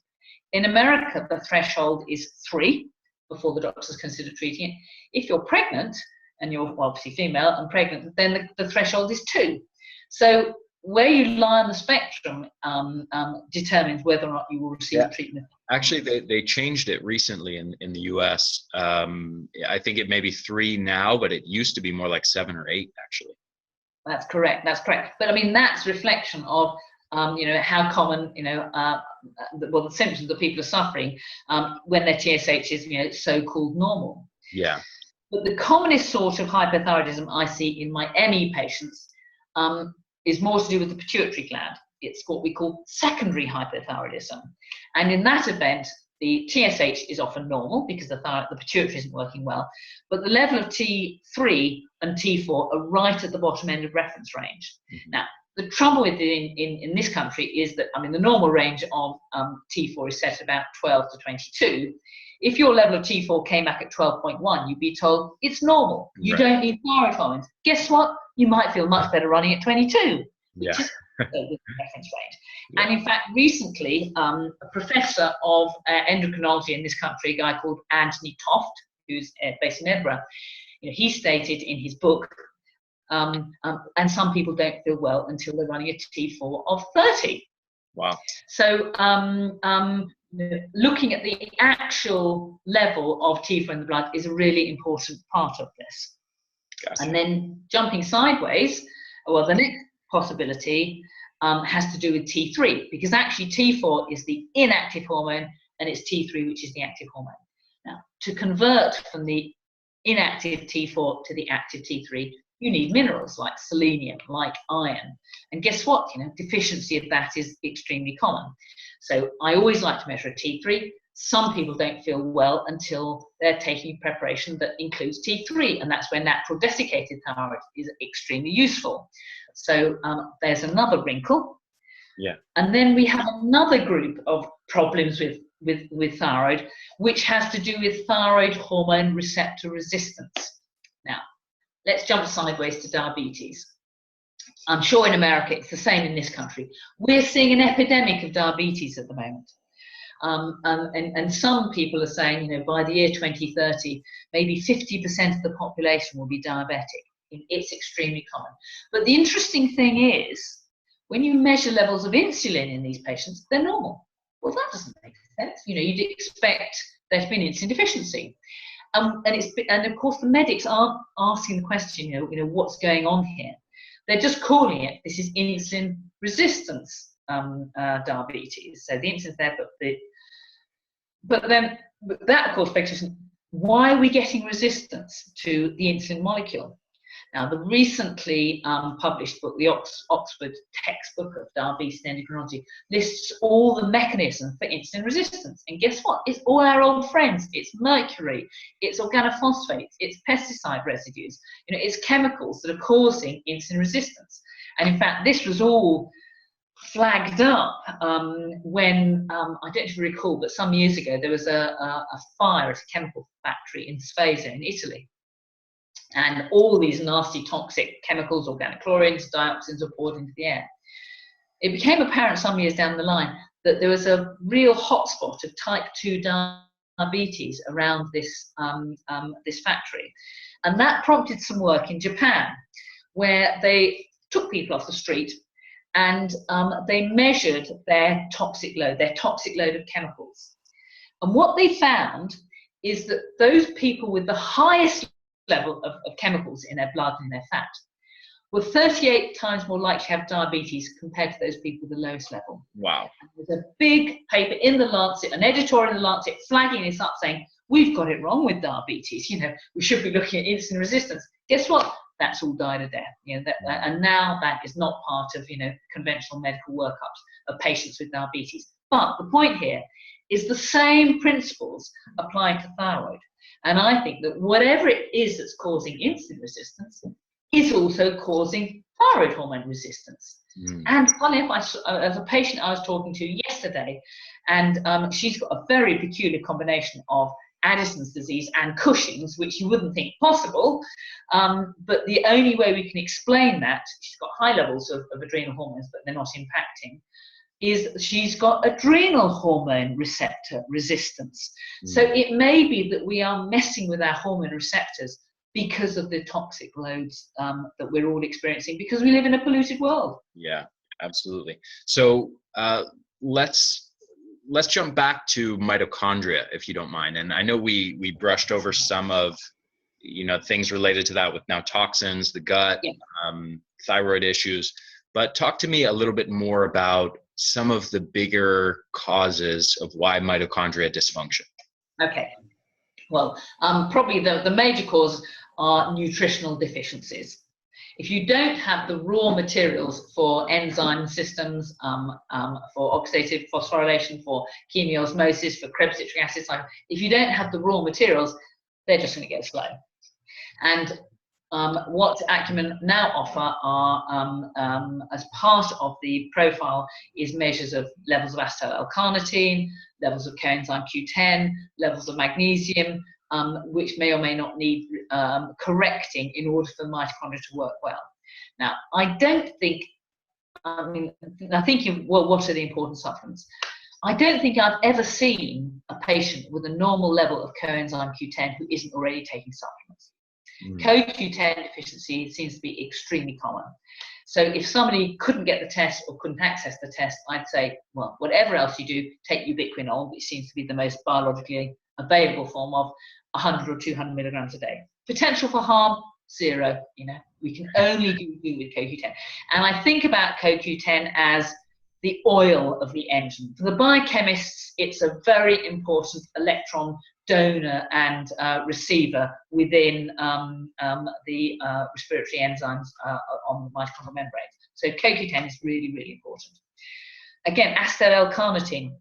In America, the threshold is 3 before the doctors consider treating it. If you're pregnant, and you're obviously female and pregnant, then the threshold is 2. So where you lie on the spectrum determines whether or not you will receive treatment. Actually, they changed it recently in the US. I think it may be 3 now, but it used to be more like 7 or 8, actually. That's correct. But I mean, that's reflection of how common, the symptoms that people are suffering when their TSH is, so-called normal. Yeah. But the commonest sort of hypothyroidism I see in my ME patients is more to do with the pituitary gland. It's what we call secondary hypothyroidism. And in that event, the TSH is often normal because the pituitary isn't working well, but the level of T3 and T4 are right at the bottom end of reference range. Mm-hmm. Now, the trouble with it in this country is that, the normal range of T4 is set at about 12 to 22. If your level of T4 came back at 12.1, you'd be told it's normal. You don't need thyroid hormones. Guess what? You might feel much better running at 22, which is the reference range. Yeah. And in fact, recently, a professor of endocrinology in this country, a guy called Anthony Toft, who's based in Edinburgh, he stated in his book, and some people don't feel well until they're running a T4 of 30. Wow. So looking at the actual level of T4 in the blood is a really important part of this. Gotcha. And then jumping sideways, the next possibility has to do with T3, because actually T4 is the inactive hormone and it's T3 which is the active hormone. Now, to convert from the inactive T4 to the active T3, you need minerals like selenium, like iron. And guess what? Deficiency of that is extremely common. So I always like to measure a T3. Some people don't feel well until they're taking preparation that includes T3, and that's where natural desiccated thyroid is extremely useful. So there's another wrinkle. Yeah. And then we have another group of problems with thyroid, which has to do with thyroid hormone receptor resistance. Now, let's jump sideways to diabetes. I'm sure in America it's the same in this country. We're seeing an epidemic of diabetes at the moment. And some people are saying, by the year 2030, maybe 50% of the population will be diabetic. It's extremely common. But the interesting thing is, when you measure levels of insulin in these patients, they're normal. Well, that doesn't make sense. You'd expect there to be an insulin deficiency. And of course, the medics aren't asking the question, what's going on here? They're just calling it, this is insulin resistance diabetes. So the insulin's there, but that of course begs the question, why are we getting resistance to the insulin molecule? Now, the recently published book, the Oxford textbook of diabetes and endocrinology, lists all the mechanisms for insulin resistance. And guess what? It's all our old friends. It's mercury, it's organophosphates, it's pesticide residues. It's chemicals that are causing insulin resistance. And in fact, this was all flagged up when, I don't know if you recall, but some years ago, there was a fire at a chemical factory in Svesa in Italy. And all these nasty toxic chemicals, organochlorines, dioxins were poured into the air. It became apparent some years down the line that there was a real hotspot of type 2 diabetes around this, this factory. And that prompted some work in Japan, where they took people off the street and they measured their toxic load of chemicals. And what they found is that those people with the highest level of chemicals in their blood and in their fat were 38 times more likely to have diabetes compared to those people with the lowest level. Wow. And there's a big paper in the Lancet, an editorial in the Lancet flagging this up saying, we've got it wrong with diabetes, we should be looking at insulin resistance. Guess what? That's all died a death. And now that is not part of conventional medical workups of patients with diabetes. But the point here is the same principles apply to thyroid. And I think that whatever it is that's causing insulin resistance is also causing thyroid hormone resistance. And funny enough, as a patient I was talking to yesterday, and she's got a very peculiar combination of Addison's disease and Cushing's, which you wouldn't think possible. But the only way we can explain that, she's got high levels of adrenal hormones, but they're not impacting, is she's got adrenal hormone receptor resistance. So it may be that we are messing with our hormone receptors because of the toxic loads that we're all experiencing, because we live in a polluted world. Yeah, absolutely. So let's jump back to mitochondria, if you don't mind. And I know we brushed over some of things related to that with now toxins, the gut, thyroid issues. But talk to me a little bit more about some of the bigger causes of why mitochondria dysfunction. Okay. Well, probably the major causes are nutritional deficiencies. If you don't have the raw materials for enzyme systems, for oxidative phosphorylation, for chemiosmosis, for Krebs citric acid cycle, if you don't have the raw materials, they're just going to go slow. And what Acumen now offer are, as part of the profile, is measures of levels of acetyl L-carnitine, levels of coenzyme Q10, levels of magnesium, which may or may not need correcting in order for the mitochondria to work well. Now, I don't think, now thinking, well, what are the important supplements? I don't think I've ever seen a patient with a normal level of coenzyme Q10 who isn't already taking supplements. CoQ10 deficiency seems to be extremely common. So if somebody couldn't get the test or couldn't access the test, I'd say, well, whatever else you do, take ubiquinol, which seems to be the most biologically available form of 100 or 200 milligrams a day. Potential for harm, zero. We can only do with CoQ10. And I think about CoQ10 as the oil of the engine. For the biochemists, it's a very important electron donor and receiver within the respiratory enzymes on the mitochondrial membranes. So CoQ10 is really, really important. Again, acetyl L-carnitine.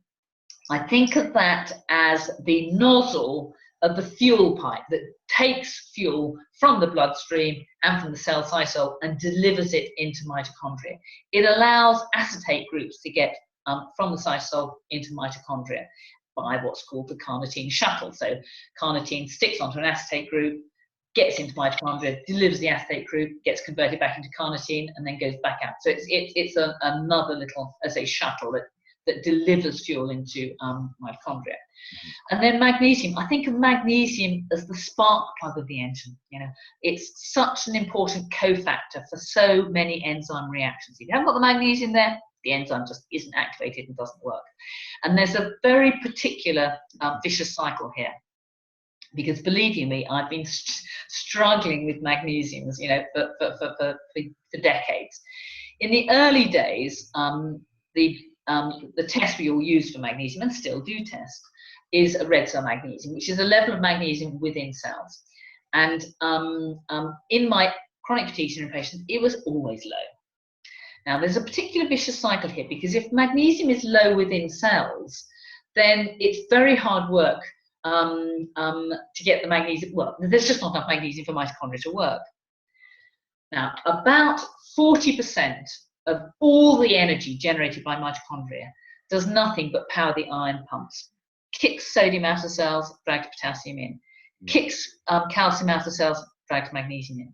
I think of that as the nozzle of the fuel pipe that takes fuel from the bloodstream and from the cell cytosol and delivers it into mitochondria. It allows acetate groups to get from the cytosol into mitochondria by what's called the carnitine shuttle. So carnitine sticks onto an acetate group, gets into mitochondria, delivers the acetate group, gets converted back into carnitine, and then goes back out. So it's another little, as a shuttle that delivers fuel into mitochondria. And then magnesium. I think of magnesium as the spark plug of the engine. It's such an important cofactor for so many enzyme reactions. If you haven't got the magnesium there, the enzyme just isn't activated and doesn't work. And there's a very particular vicious cycle here. Because believe you me, I've been struggling with magnesiums, for decades. In the early days, the test we all use for magnesium, and still do test, is a red cell magnesium, which is a level of magnesium within cells. And in my chronic fatigue syndrome patients, it was always low. Now, there's a particular vicious cycle here, because if magnesium is low within cells, then it's very hard work to get the magnesium. Well, there's just not enough magnesium for mitochondria to work. Now, about 40% of all the energy generated by mitochondria does nothing but power the ion pumps. Kicks sodium out of cells, drags potassium in. Kicks calcium out of cells, drags magnesium in.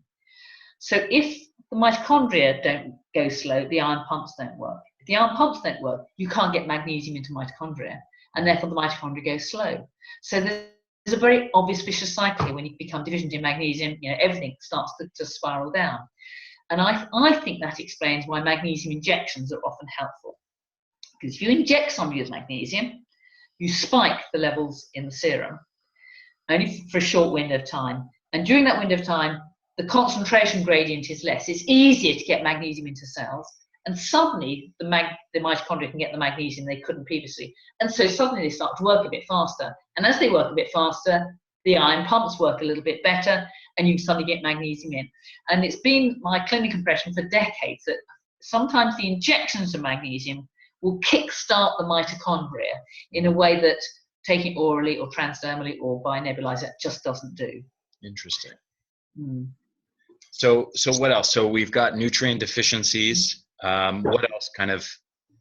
So if the mitochondria don't go slow, the ion pumps don't work. If the ion pumps don't work, you can't get magnesium into mitochondria, and therefore the mitochondria goes slow. So there's a very obvious vicious cycle here. When you become deficient in magnesium, everything starts to spiral down. And I think that explains why magnesium injections are often helpful. Because if you inject somebody with magnesium, you spike the levels in the serum, only for a short window of time. And during that window of time, the concentration gradient is less. It's easier to get magnesium into cells. And suddenly, the mitochondria can get the magnesium they couldn't previously. And so suddenly they start to work a bit faster. And as they work a bit faster, the ion pumps work a little bit better, and you suddenly get magnesium in. And it's been my clinical impression for decades that sometimes the injections of magnesium will kickstart the mitochondria in a way that taking it orally or transdermally or by nebulizer just doesn't do. Interesting. So what else? So we've got nutrient deficiencies. What else kind of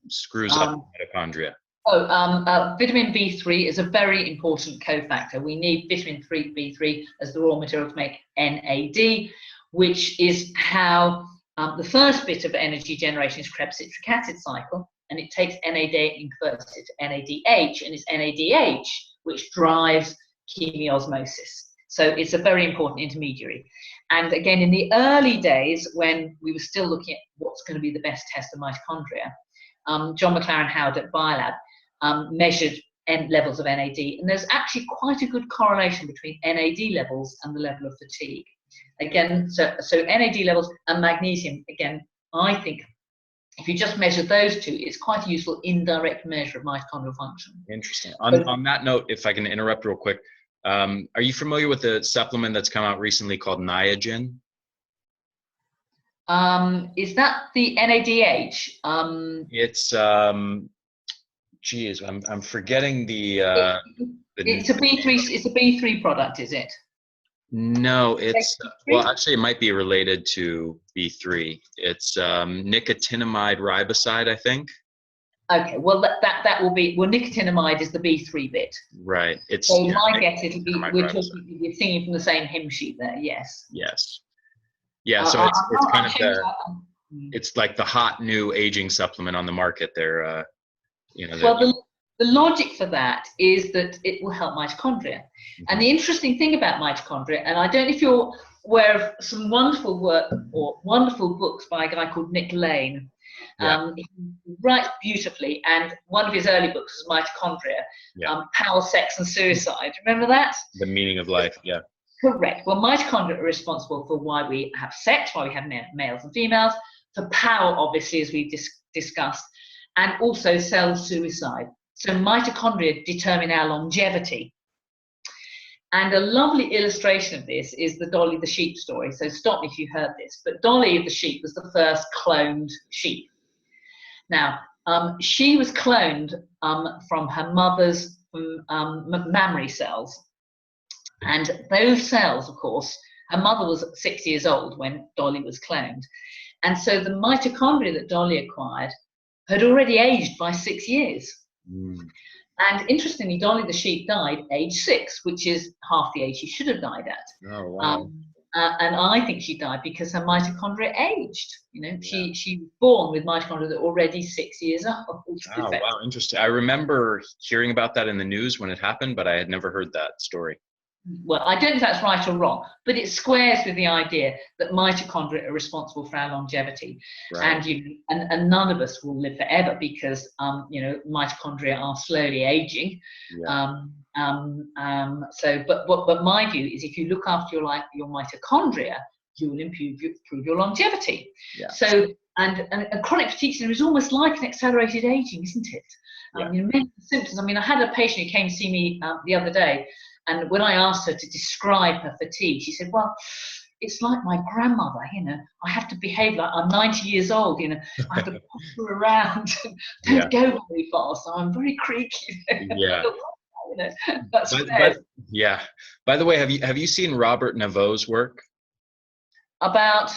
screws up mitochondria? Vitamin B3 is a very important cofactor. We need vitamin B3 as the raw material to make NAD, which is how the first bit of energy generation is Krebs citric acid cycle, and it takes NAD and converts it to NADH, and it's NADH which drives chemiosmosis. So it's a very important intermediary. And again, in the early days, when we were still looking at what's going to be the best test of mitochondria, John McLaren Howard at Biolab measured levels of NAD, and there's actually quite a good correlation between NAD levels and the level of fatigue. Again, so NAD levels and magnesium, again, I think if you just measure those two, it's quite a useful indirect measure of mitochondrial function. Interesting. So, On that note, if I can interrupt real quick, are you familiar with the supplement that's come out recently called Niagen? is that the NADH? It's geez, I'm forgetting it's a B3. It's a B3 product, is it? No, it's well, actually, it might be related to B3. It's nicotinamide riboside, I think. Okay, well that will be, well, nicotinamide is the B3 bit. Right. It's so my guess it'll be, we're singing from the same hymn sheet there. Yes. Yes. Yeah. So it's kind of it's like the hot new aging supplement on the market. They're well, the logic for that is that it will help mitochondria. And the interesting thing about mitochondria, and I don't know if you're aware of some wonderful work or wonderful books by a guy called Nick Lane. He writes beautifully, and one of his early books was Mitochondria, Power, Sex and Suicide. Remember that? The Meaning of Life, yeah. Correct. Well, mitochondria are responsible for why we have sex, why we have males and females, for power, obviously, as we've discussed, and also cell suicide. So mitochondria determine our longevity. And a lovely illustration of this is the Dolly the sheep story. So stop me if you heard this, but Dolly the sheep was the first cloned sheep. Now, she was cloned from her mother's mammary cells. And those cells, of course, her mother was 6 years old when Dolly was cloned. And so the mitochondria that Dolly acquired had already aged by 6 years. And interestingly, Dolly the sheep died age 6, which is half the age she should have died at. Oh, wow. And I think she died because her mitochondria aged. She was born with mitochondria that were already 6 years old. Oh, wow, interesting. I remember hearing about that in the news when it happened, but I had never heard that story. Well, I don't know if that's right or wrong, but it squares with the idea that mitochondria are responsible for our longevity. Right. And none of us will live forever because mitochondria are slowly aging. But my view is, if you look after your mitochondria, you will improve your longevity. So and chronic fatigue syndrome is almost like an accelerated aging, isn't it? Many symptoms. I mean, I had a patient who came to see me the other day. And when I asked her to describe her fatigue, she said, well, it's like my grandmother, I have to behave like I'm 90 years old, I have to push her around, don't go very fast, so I'm very creaky. That's yeah. By the way, have you seen Robert Naveau's work? About?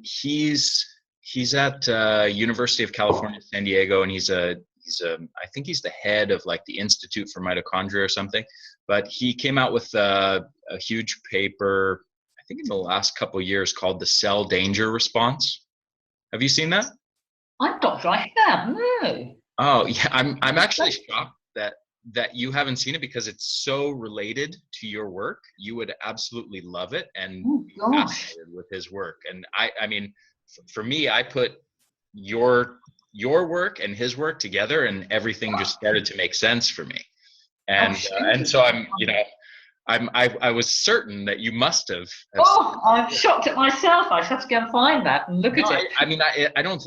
He's at University of California, San Diego, and I think he's the head of like the Institute for Mitochondria or something, but he came out with a huge paper, I think in the last couple of years, called the cell danger response. Have you seen that? I'm not sure I have, no. Oh yeah, I'm actually shocked that you haven't seen it, because it's so related to your work. You would absolutely love it and be fascinated with his work. And I mean, for me, I put your work and his work together, and everything just started to make sense for me. And so I was certain that you must have. I'm shocked at myself. I have to go and find that and look at it. I mean,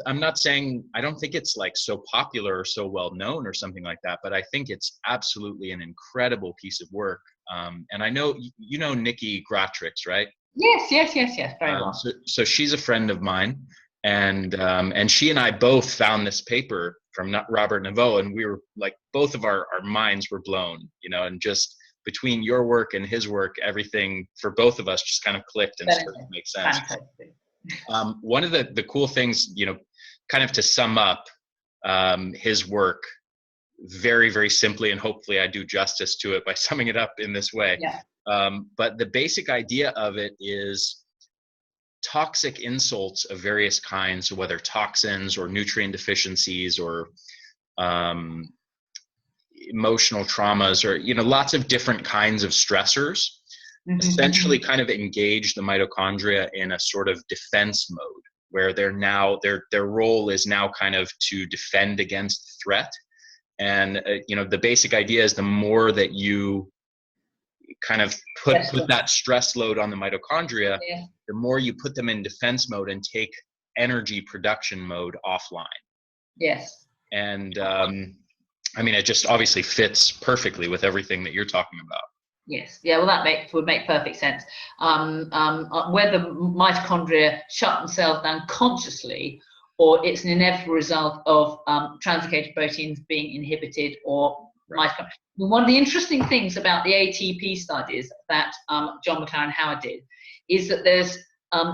I'm not saying, I don't think it's like so popular or so well known or something like that, but I think it's absolutely an incredible piece of work. And I know, Nikki Gratrix, right? Yes, very well. So she's a friend of mine. And she and I both found this paper from Robert Naveau, and we were like, both of our minds were blown, and just between your work and his work, everything for both of us just kind of clicked and started to make sense. One of the cool things, kind of to sum up his work very, very simply, and hopefully I do justice to it by summing it up in this way. But the basic idea of it is toxic insults of various kinds, whether toxins or nutrient deficiencies or emotional traumas, or lots of different kinds of stressors, essentially kind of engage the mitochondria in a sort of defense mode, where their role is now kind of to defend against threat. And the basic idea is, the more that you kind of put that stress load on the mitochondria, the more you put them in defense mode and take energy production mode offline. Yes. And I mean, it just obviously fits perfectly with everything that you're talking about. Yes. Yeah. Well, that would make perfect sense. Whether mitochondria shut themselves down consciously, or it's an inevitable result of translocated proteins being inhibited, or mitochondria. One of the interesting things about the ATP studies that John McLaren Howard did is that there's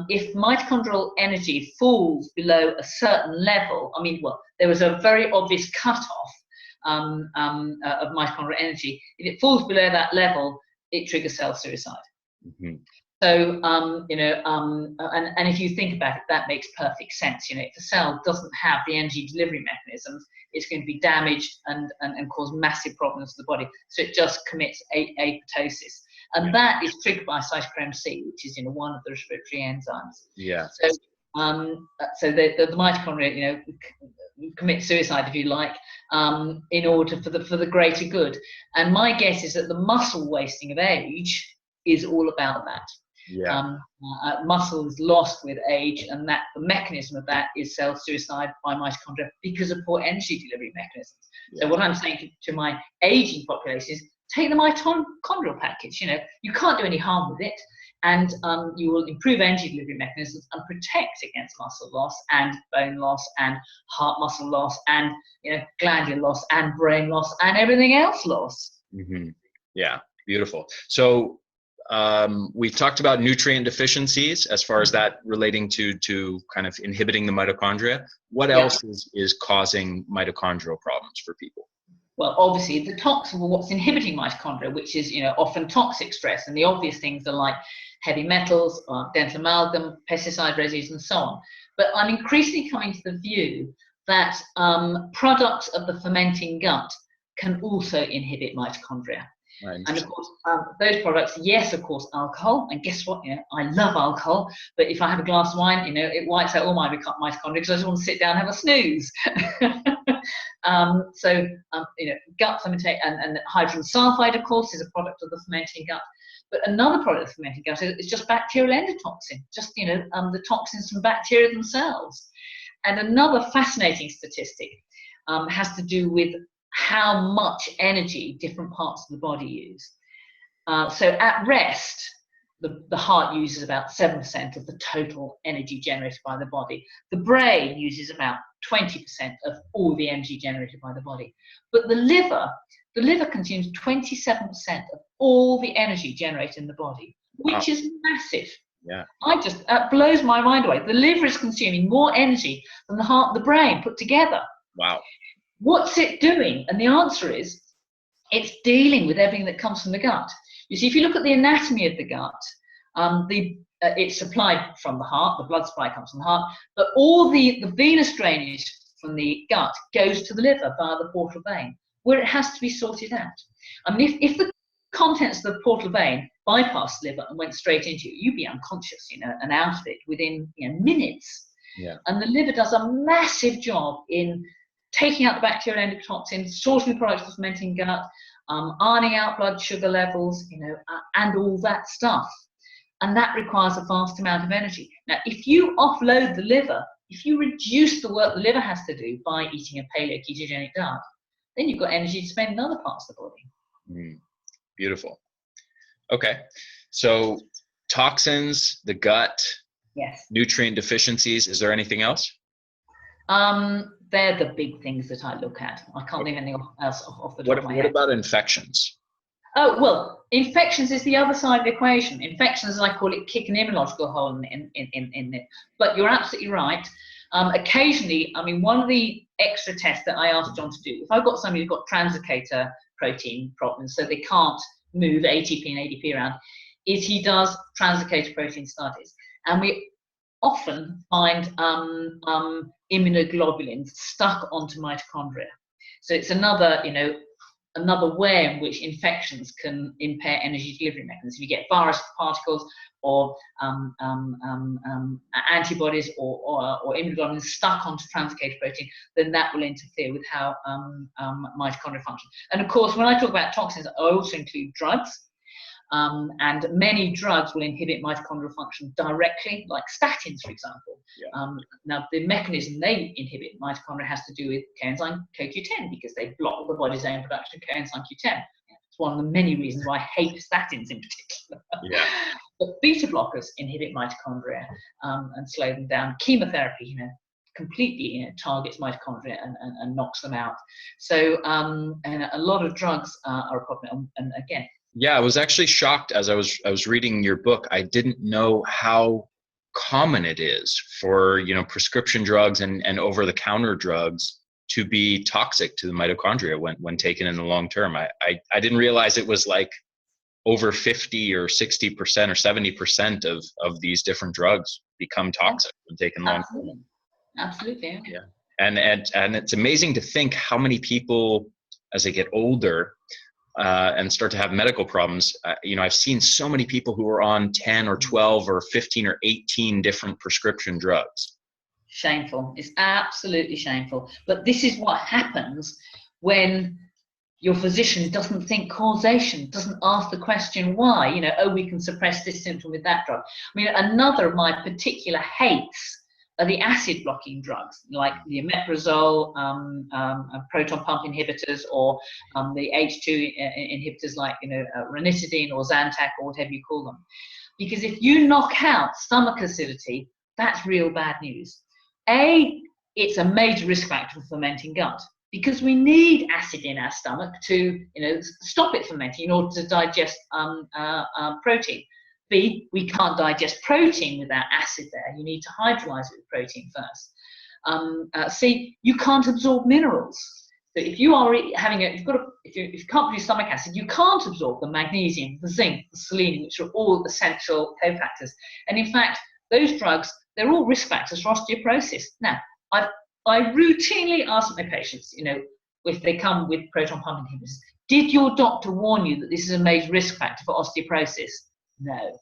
if mitochondrial energy falls below a certain level, I mean, well, there was a very obvious cutoff of mitochondrial energy. If it falls below that level, it triggers cell suicide. Mm-hmm. So, and if you think about it, that makes perfect sense. If the cell doesn't have the energy delivery mechanisms, it's going to be damaged and cause massive problems to the body. So it just commits apoptosis. And that is triggered by cytochrome C, which is one of the respiratory enzymes. Yeah. So the mitochondria, commit suicide, if you like, in order for the greater good. And my guess is that the muscle wasting of age is all about that. Yeah. Muscle is lost with age, and that the mechanism of that is cell suicide by mitochondria because of poor energy delivery mechanisms. Yeah. So what I'm saying to my aging population is take the mitochondrial package. You can't do any harm with it, and you will improve energy delivery mechanisms and protect against muscle loss and bone loss and heart muscle loss and glandular loss and brain loss and everything else loss. Mm-hmm. Yeah, beautiful. So we've talked about nutrient deficiencies as far as that relating to kind of inhibiting the mitochondria. What else is causing mitochondrial problems for people? Well, obviously the toxin, what's inhibiting mitochondria, which is often toxic stress, and the obvious things are like heavy metals, dental amalgam, pesticide residues, and so on. But I'm increasingly coming to the view that products of the fermenting gut can also inhibit mitochondria. Right. And of course, those products, yes, of course, alcohol. And guess what? I love alcohol, but if I have a glass of wine, it wipes out all my mitochondria because I just want to sit down and have a snooze. Gut fermentation and hydrogen sulfide, of course, is a product of the fermenting gut. But another product of the fermenting gut is just bacterial endotoxin, just the toxins from bacteria themselves. And another fascinating statistic has to do with how much energy different parts of the body use. So at rest, the heart uses about 7% of the total energy generated by the body. The brain uses about 20% of all the energy generated by the body. But the liver consumes 27% of all the energy generated in the body, which is massive. Yeah. That blows my mind away. The liver is consuming more energy than the heart and the brain put together. Wow. What's it doing? And the answer is, it's dealing with everything that comes from the gut. You see, if you look at the anatomy of the gut, it's supplied from the heart, the blood supply comes from the heart, but all the venous drainage from the gut goes to the liver via the portal vein, where it has to be sorted out. I mean, if the contents of the portal vein bypassed the liver and went straight into you, you'd be unconscious, and out of it within minutes. Yeah. And the liver does a massive job in taking out the bacterial endotoxins, sorting the products of the fermenting gut, ironing out blood sugar levels, and all that stuff. And that requires a vast amount of energy. Now, if you offload the liver, if you reduce the work the liver has to do by eating a paleo ketogenic diet, then you've got energy to spend in other parts of the body. Beautiful. Okay. So toxins, the gut, yes, nutrient deficiencies. Is there anything else? They're the big things that I look at. I can't think of anything else off the top of my head. What about infections? Oh, well, infections is the other side of the equation. Infections, as I call it, kick an immunological hole in it. But you're absolutely right. Occasionally, I mean, one of the extra tests that I asked John to do, if I've got somebody who's got translocator protein problems, so they can't move ATP and ADP around, is he does translocator protein studies. And we often find immunoglobulins stuck onto mitochondria. So it's another way in which infections can impair energy delivery mechanisms. If you get virus particles or antibodies or immunoglobulins stuck onto translocated protein, then that will interfere with how mitochondria function. And of course, when I talk about toxins, I also include drugs. And many drugs will inhibit mitochondrial function directly, like statins, for example. Yeah. Now, the mechanism they inhibit mitochondria has to do with coenzyme CoQ10, because they block the body's own production of coenzyme Q10. It's one of the many reasons why I hate statins in particular. Yeah. But beta blockers inhibit mitochondria and slow them down. Chemotherapy, completely targets mitochondria and knocks them out. So, and a lot of drugs are a problem. And again, yeah, I was actually shocked as I was reading your book. I didn't know how common it is for prescription drugs and over-the-counter drugs to be toxic to the mitochondria when taken in the long term. I didn't realize it was like over 50 or 60% or 70% of these different drugs become toxic when taken long term. Absolutely. Yeah. And it's amazing to think how many people, as they get older and start to have medical problems, I've seen so many people who are on 10 or 12 or 15 or 18 different prescription drugs. Shameful. It's absolutely shameful. But this is what happens when your physician doesn't think causation, doesn't ask the question why. We can suppress this symptom with that drug. I mean, another of my particular hates are the acid blocking drugs, like the omeprazole, proton pump inhibitors, or the H2 inhibitors like ranitidine or Zantac or whatever you call them. Because if you knock out stomach acidity, that's real bad news. It's a major risk factor for fermenting gut, because we need acid in our stomach to stop it fermenting in order to digest protein. B, we can't digest protein without acid there. You need to hydrolyze it with protein first. C, you can't absorb minerals. So if you are having if you can't produce stomach acid, you can't absorb the magnesium, the zinc, the selenium, which are all essential cofactors. And in fact, those drugs, they're all risk factors for osteoporosis. Now, I routinely ask my patients, if they come with proton pump inhibitors, did your doctor warn you that this is a major risk factor for osteoporosis? No.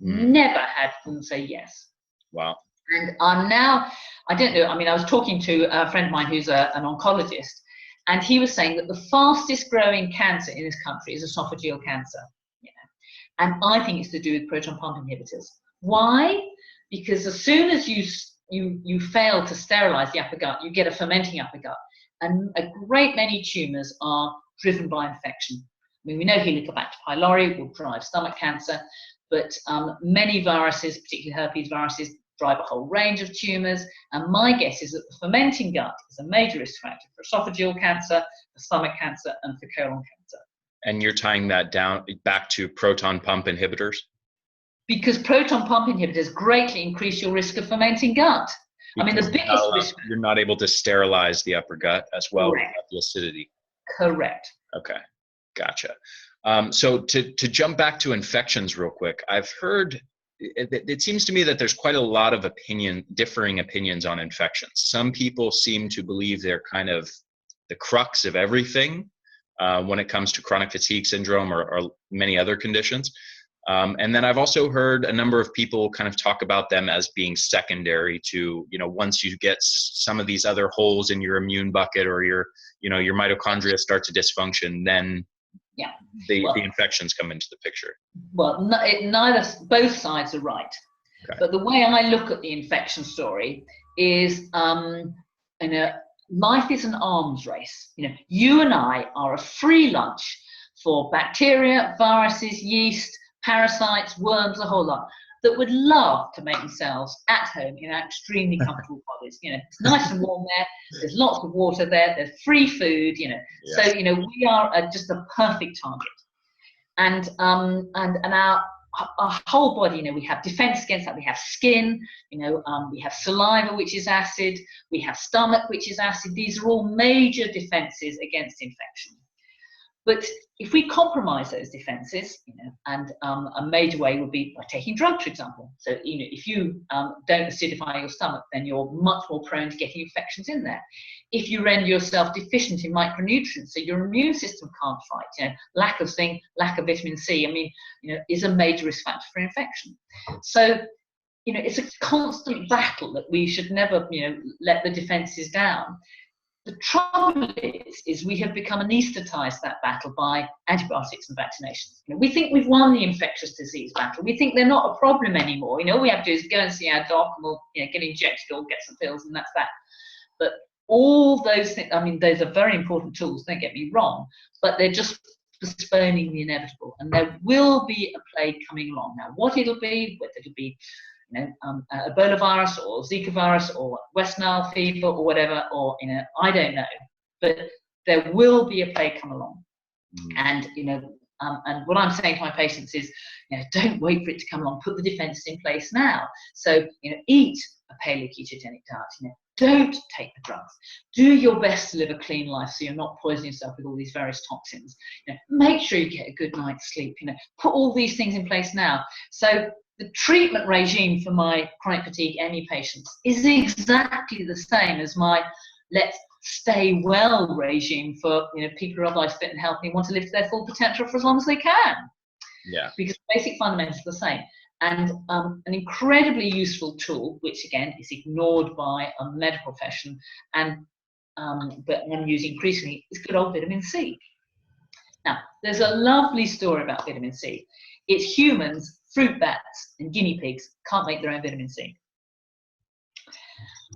Never had them say yes. Wow. And I'm now, I don't know, I was talking to a friend of mine who's an oncologist, and he was saying that the fastest growing cancer in this country is esophageal cancer. And I think it's to do with proton pump inhibitors. Why? Because as soon as you fail to sterilize the upper gut, you get a fermenting upper gut. And a great many tumors are driven by infection. We know Helicobacter pylori will drive stomach cancer, but many viruses, particularly herpes viruses, drive a whole range of tumors. And my guess is that the fermenting gut is a major risk factor for esophageal cancer, for stomach cancer, and for colon cancer. And you're tying that down back to proton pump inhibitors? Because proton pump inhibitors greatly increase your risk of fermenting gut. Because the biggest risk. You're not able to sterilize the upper gut as well Correct. without the acidity. Correct. Okay, gotcha. So to jump back to infections real quick, I've heard, it seems to me that there's quite a lot of differing opinions on infections. Some people seem to believe they're kind of the crux of everything when it comes to chronic fatigue syndrome or many other conditions. And then I've also heard a number of people kind of talk about them as being secondary to, once you get some of these other holes in your immune bucket or your mitochondria start to dysfunction, then the infections come into the picture. Well, both sides are right. Okay. But the way I look at the infection story is, life is an arms race. You and I are a free lunch for bacteria, viruses, yeast, parasites, worms, a whole lot, that would love to make themselves at home in our extremely comfortable bodies. It's nice and warm there. There's lots of water there. There's free food. Yes. So we are just a perfect target. And our whole body, we have defense against that. We have skin. We have saliva, which is acid. We have stomach, which is acid. These are all major defenses against infection. But if we compromise those defenses, and a major way would be by taking drugs, for example. So, if you don't acidify your stomach, then you're much more prone to getting infections in there. If you render yourself deficient in micronutrients, so your immune system can't fight, lack of zinc, lack of vitamin C, is a major risk factor for infection. So, it's a constant battle that we should never, let the defenses down. the trouble is we have become anesthetized that battle by antibiotics and vaccinations. We think we've won the infectious disease battle. We think they're not a problem anymore. All we have to do is go and see our doc, and we'll get injected or get some pills, and that's that. But all those things, I mean, those are very important tools, don't get me wrong, but they're just postponing the inevitable. And there will be a plague coming along. Now, what it'll be, whether it'll be Ebola virus or Zika virus or West Nile fever or whatever, or I don't know, but there will be a plague come along. And and what I'm saying to my patients is, don't wait for it to come along. Put the defenses in place now. So eat a paleo ketogenic diet. Don't take the drugs. Do your best to live a clean life so you're not poisoning yourself with all these various toxins. Make sure you get a good night's sleep. Put all these things in place now. So the treatment regime for my chronic fatigue ME patients is exactly the same as my let's stay well regime for people who are otherwise fit and healthy and want to live to their full potential for as long as they can. Yeah. Because basic fundamentals are the same. And an incredibly useful tool, which again is ignored by a medical profession, and but one used increasingly, is good old vitamin C. Now, there's a lovely story about vitamin C. It's humans, fruit bats, and guinea pigs can't make their own vitamin C.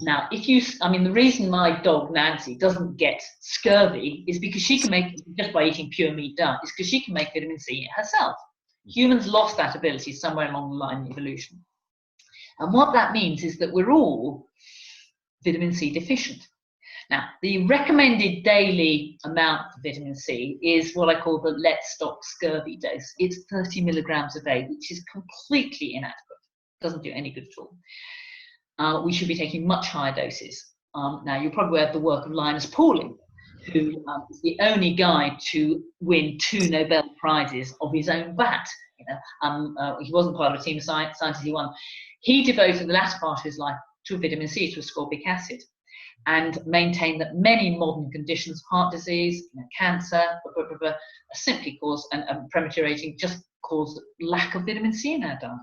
Now, the reason my dog Nancy doesn't get scurvy is because she can make, just by eating pure meat diet, is because she can make vitamin C herself. Humans lost that ability somewhere along the line in evolution. And what that means is that we're all vitamin C deficient. Now, the recommended daily amount of vitamin C is what I call the Let's Stop Scurvy dose. It's 30 milligrams a day, which is completely inadequate. Doesn't do any good at all. We should be taking much higher doses. Now, you're probably aware of the work of Linus Pauling, who is the only guy to win 2 Nobel Prizes of his own bat. He wasn't part of a team of scientists he won. He devoted the latter part of his life to vitamin C, to ascorbic acid, and maintained that many modern conditions, heart disease, cancer, are simply caused, and premature aging, just cause lack of vitamin C in our diet.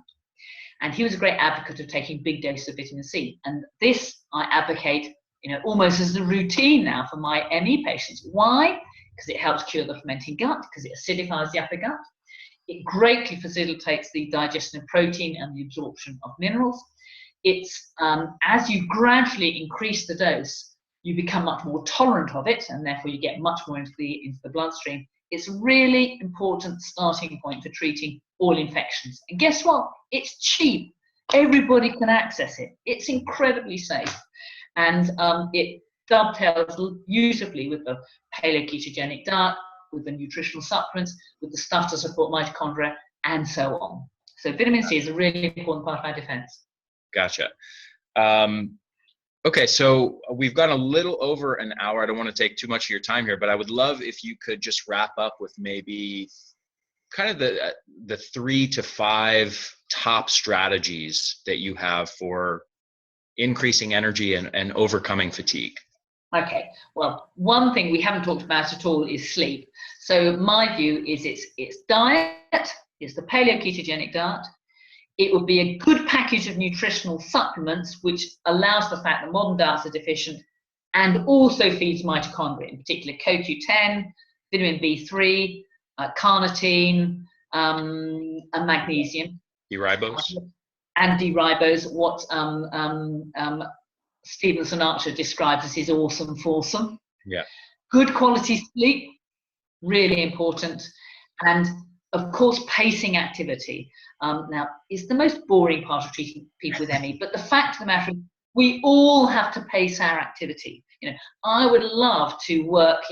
And he was a great advocate of taking big doses of vitamin C. And this I advocate almost as a routine now for my ME patients. Why? Because it helps cure the fermenting gut, because it acidifies the upper gut. It greatly facilitates the digestion of protein and the absorption of minerals. It's as you gradually increase the dose, you become much more tolerant of it, and therefore you get much more into the bloodstream. It's a really important starting point for treating all infections. And guess what? It's cheap. Everybody can access it. It's incredibly safe. And it dovetails beautifully with the paleo ketogenic diet, with the nutritional supplements, with the stuff to support mitochondria, and so on. So vitamin C is a really important part of our defense. Gotcha. Okay, so we've gone a little over an hour. I don't want to take too much of your time here, but I would love if you could just wrap up with maybe kind of the 3 to 5 top strategies that you have for increasing energy and overcoming fatigue. Okay, well, one thing we haven't talked about at all is sleep. So my view is it's diet, it's the paleo ketogenic diet. It would be a good package of nutritional supplements, which allows the fact that modern diets are deficient and also feeds mitochondria, in particular CoQ10, vitamin B3, carnitine, and magnesium. D-ribose. And D-ribose, what Stevenson Archer describes as his awesome foursome. Yeah. Good quality sleep, really important. And of course, pacing activity. Now, it's the most boring part of treating people with ME, but the fact of the matter is we all have to pace our activity. I would love to work,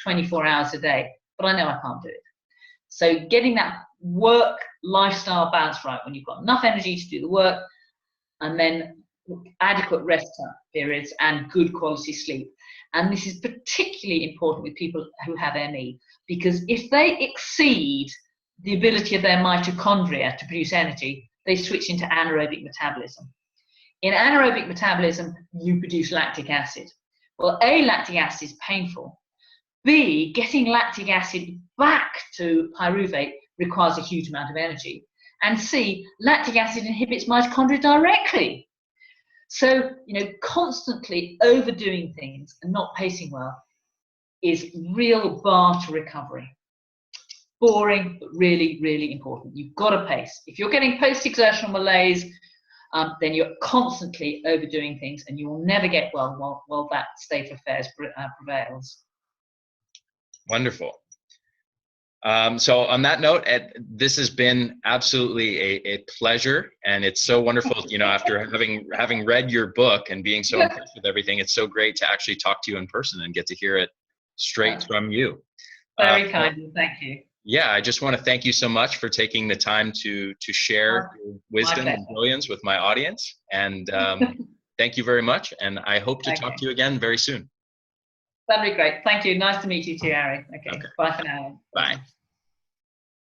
24 hours a day, but I know I can't do it. So getting that work lifestyle balance right, when you've got enough energy to do the work, and then adequate rest periods and good quality sleep. And this is particularly important with people who have ME, because if they exceed the ability of their mitochondria to produce energy, they switch into anaerobic metabolism. In anaerobic metabolism, you produce lactic acid. Well, A, lactic acid is painful. B, getting lactic acid back to pyruvate requires a huge amount of energy. And C, lactic acid inhibits mitochondria directly. So, constantly overdoing things and not pacing well is real bar to recovery. Boring, but really, really important. You've got to pace. If you're getting post-exertional malaise, then you're constantly overdoing things, and you will never get well while that state of affairs prevails. Wonderful. So on that note, this has been absolutely a pleasure, and it's so wonderful, after having read your book and being so impressed with everything, it's so great to actually talk to you in person and get to hear it straight from you. Very kind, thank you. Yeah, I just want to thank you so much for taking the time to share your wisdom and brilliance with my audience, and thank you very much, and I hope to talk to you again very soon. That'd be great. Thank you. Nice to meet you too, Harry. Okay. Bye for now. Bye.